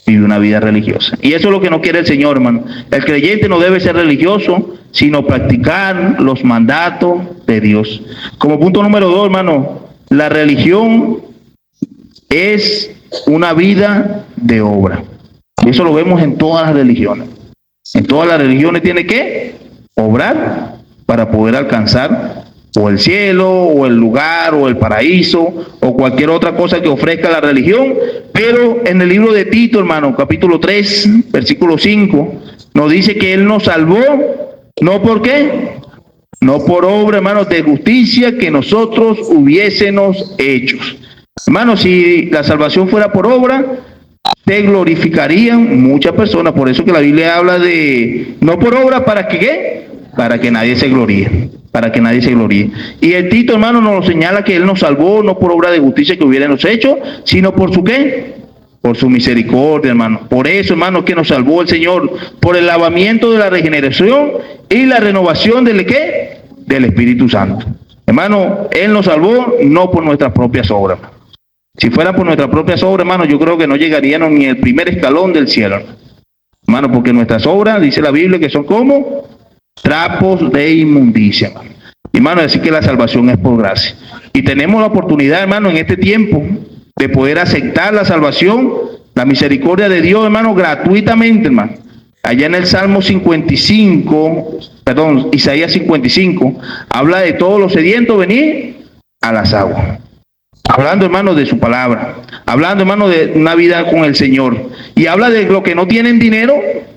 Vive una vida religiosa. Y eso es lo que no quiere el Señor, hermano. El creyente no debe ser religioso, sino practicar los mandatos de Dios. Como punto número 2, hermano, la religión es una vida de obra. Y eso lo vemos en todas las religiones. En todas las religiones tiene que obrar para poder alcanzar o el cielo, o el lugar, o el paraíso, o cualquier otra cosa que ofrezca la religión. Pero en el libro de Tito, hermano, capítulo 3, versículo 5, nos dice que Él nos salvó, ¿no por qué? No por obra, hermanos, de justicia que nosotros hubiésemos hecho. Hermanos, si la salvación fuera por obra, se glorificarían muchas personas. Por eso que la Biblia habla de no por obra, ¿para que qué? Para que nadie se gloríe. Para que nadie se gloríe. Y el Tito, hermano, nos señala que Él nos salvó no por obra de justicia que hubiéramos hecho, sino por su ¿qué? Por su misericordia, hermano. Por eso, hermano, que nos salvó el Señor, por el lavamiento de la regeneración y la renovación del ¿qué? Del Espíritu Santo. Hermano, Él nos salvó no por nuestras propias obras. Si fuera por nuestras propias obras, hermano, yo creo que no llegaríamos ni al primer escalón del cielo. Hermano, porque nuestras obras, dice la Biblia, que son como trapos de inmundicia, hermano. Hermano, decir que la salvación es por gracia. Y tenemos la oportunidad, hermano, en este tiempo, de poder aceptar la salvación, la misericordia de Dios, hermano, gratuitamente, hermano. Allá en el Salmo 55, Isaías 55, habla de todos los sedientos venir a las aguas. Hablando, hermano, de su palabra. Hablando, hermano, de una vida con el Señor. Y habla de los que no tienen dinero.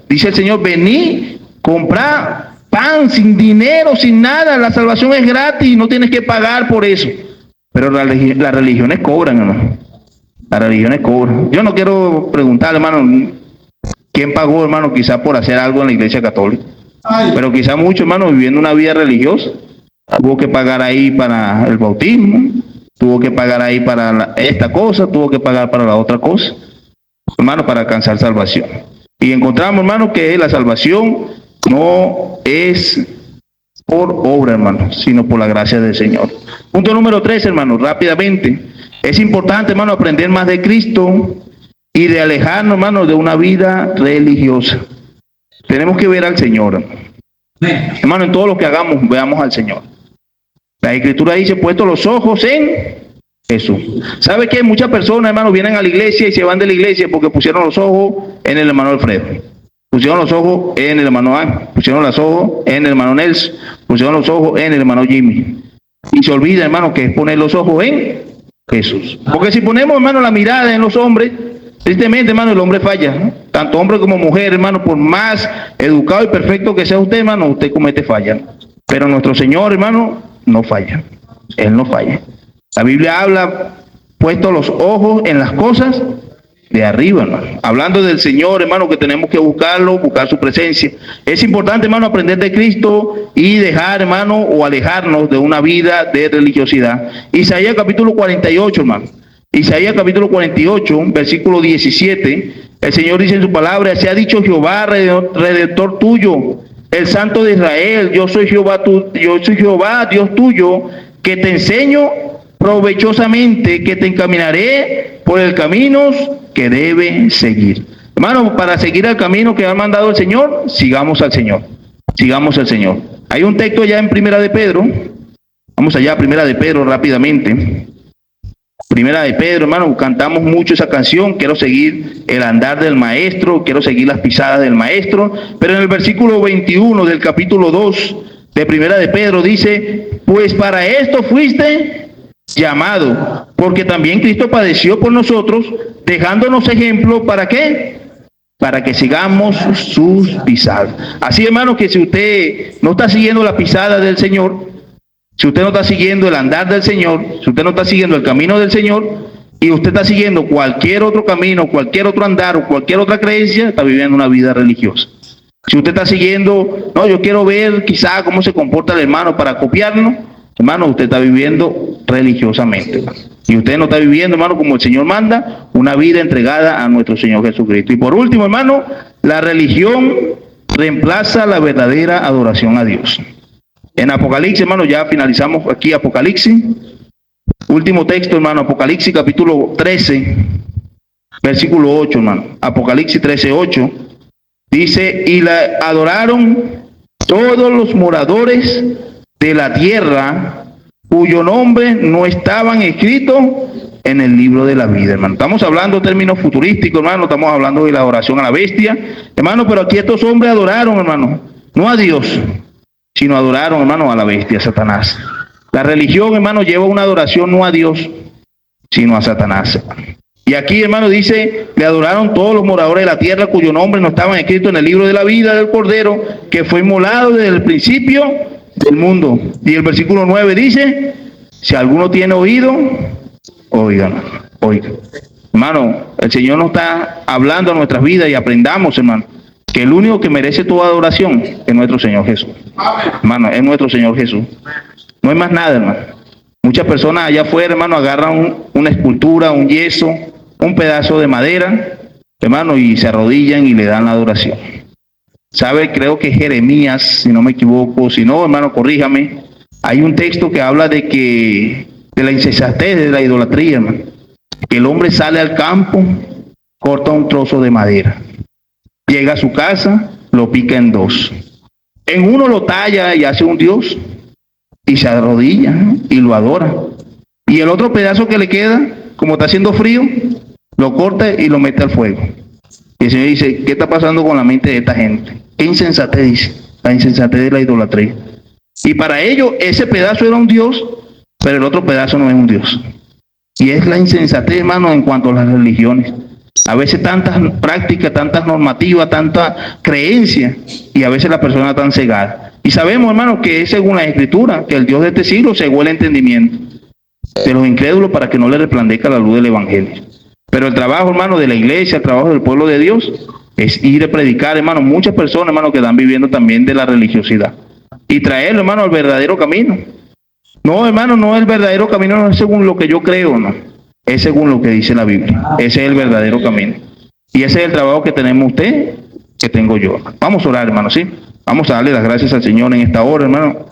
Dice el Señor, vení, comprá pan sin dinero, sin nada. La salvación es gratis, no tienes que pagar por eso. Pero las religiones cobran, hermano. Las religiones cobran. Yo no quiero preguntar, hermano, quién pagó, hermano, quizás por hacer algo en la iglesia católica. Pero quizás muchos, hermano, viviendo una vida religiosa, tuvo que pagar ahí para el bautismo, tuvo que pagar ahí para esta cosa, tuvo que pagar para la otra cosa, hermano, para alcanzar salvación. Y encontramos, hermano, que la salvación no es por obra, hermano, sino por la gracia del Señor. Punto número 3, hermano, rápidamente. Es importante, hermano, aprender más de Cristo y de alejarnos, hermano, de una vida religiosa. Tenemos que ver al Señor. Hermano, en todo lo que hagamos, veamos al Señor. La Escritura dice, puesto los ojos en Jesús. ¿Sabe qué? Muchas personas, hermano, vienen a la iglesia y se van de la iglesia porque pusieron los ojos en el hermano Alfredo. Pusieron los ojos en el hermano Ángel. Pusieron los ojos en el hermano Nelson. Pusieron los ojos en el hermano Jimmy. Y se olvida, hermano, que es poner los ojos en Jesús. Porque si ponemos, hermano, la mirada en los hombres, tristemente, hermano, el hombre falla, ¿no? Tanto hombre como mujer, hermano, por más educado y perfecto que sea usted, hermano, usted comete fallas. Pero nuestro Señor, hermano, no falla. Él no falla. La Biblia habla, puesto los ojos en las cosas de arriba, hermano. Hablando del Señor, hermano, que tenemos que buscarlo, buscar su presencia. Es importante, hermano, aprender de Cristo y dejar, hermano, o alejarnos de una vida de religiosidad. Isaías capítulo 48, hermano. Isaías capítulo 48, versículo 17. El Señor dice en su palabra, se ha dicho Jehová, redentor tuyo, el Santo de Israel, yo soy Jehová, Dios tuyo, que te enseño provechosamente, que te encaminaré por el camino que debe seguir. Hermano, para seguir el camino que ha mandado el Señor, sigamos al Señor. Sigamos al Señor. Hay un texto ya en Primera de Pedro. Vamos allá, Primera de Pedro, rápidamente. Primera de Pedro, hermano, cantamos mucho esa canción, quiero seguir el andar del maestro, quiero seguir las pisadas del maestro, pero en el versículo 21 del capítulo 2 de Primera de Pedro dice, pues para esto fuiste llamado, porque también Cristo padeció por nosotros, dejándonos ejemplo, ¿para qué? Para que sigamos sus pisadas. Así, hermano, que si usted no está siguiendo la pisada del Señor, si usted no está siguiendo el andar del Señor, si usted no está siguiendo el camino del Señor, y usted está siguiendo cualquier otro camino, cualquier otro andar o cualquier otra creencia, está viviendo una vida religiosa. Si usted está siguiendo, no, yo quiero ver quizá cómo se comporta el hermano para copiarlo, hermano, usted está viviendo religiosamente, hermano. Y usted no está viviendo, hermano, como el Señor manda, una vida entregada a nuestro Señor Jesucristo. Y por último, hermano, la religión reemplaza la verdadera adoración a Dios. En Apocalipsis, hermano, ya finalizamos aquí Apocalipsis. Último texto, hermano, Apocalipsis capítulo 13, versículo 8, hermano. Apocalipsis 13, 8. Dice, y la adoraron todos los moradores de la tierra, cuyo nombre no estaban escritos en el libro de la vida, hermano. Estamos hablando de términos futurísticos, hermano, estamos hablando de la adoración a la bestia, hermano, pero aquí estos hombres adoraron, hermano, no a Dios, sino adoraron, hermano, a la bestia, a Satanás. La religión, hermano, lleva una adoración no a Dios, sino a Satanás. Y aquí, hermano, dice, le adoraron todos los moradores de la tierra, cuyo nombre no estaban escritos en el libro de la vida del Cordero, que fue inmolado desde el principio del mundo. Y el versículo 9 dice, si alguno tiene oído, oigan, oigan. Hermano, el Señor nos está hablando a nuestras vidas y aprendamos, hermano, que el único que merece toda adoración es nuestro Señor Jesús. Hermano, es nuestro Señor Jesús. No hay más nada, hermano. Muchas personas allá afuera, hermano, agarran una escultura, un yeso, un pedazo de madera, hermano, y se arrodillan y le dan la adoración. ¿Sabe? Creo que Jeremías, si no me equivoco, si no, hermano, corríjame. Hay un texto que habla de la insensatez, de la idolatría, hermano. Que el hombre sale al campo, corta un trozo de madera, llega a su casa, lo pica en dos. En uno lo talla y hace un dios, y se arrodilla, ¿no? Y lo adora. Y el otro pedazo que le queda, como está haciendo frío, lo corta y lo mete al fuego. Y el Señor dice, ¿qué está pasando con la mente de esta gente? ¿Qué insensatez dice? La insensatez de la idolatría. Y para ellos ese pedazo era un dios, pero el otro pedazo no es un dios. Y es la insensatez, hermano, en cuanto a las religiones. A veces tantas prácticas, tantas normativas, tanta creencia, y a veces la persona está tan cegada. Y sabemos, hermano, que es según la Escritura, que el Dios de este siglo cegó el entendimiento de los incrédulos para que no le resplandezca la luz del Evangelio. Pero el trabajo, hermano, de la iglesia, el trabajo del pueblo de Dios, es ir a predicar, hermano, muchas personas, hermano, que están viviendo también de la religiosidad. Y traerlo, hermano, al verdadero camino. No, hermano, no, el verdadero camino no es según lo que yo creo, no. Es según lo que dice la Biblia. Ese es el verdadero camino. Y ese es el trabajo que tenemos usted, que tengo yo. Vamos a orar, hermano, ¿sí? Vamos a darle las gracias al Señor en esta hora, hermano.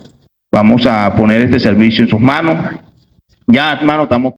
Vamos a poner este servicio en sus manos. Ya, hermano, estamos...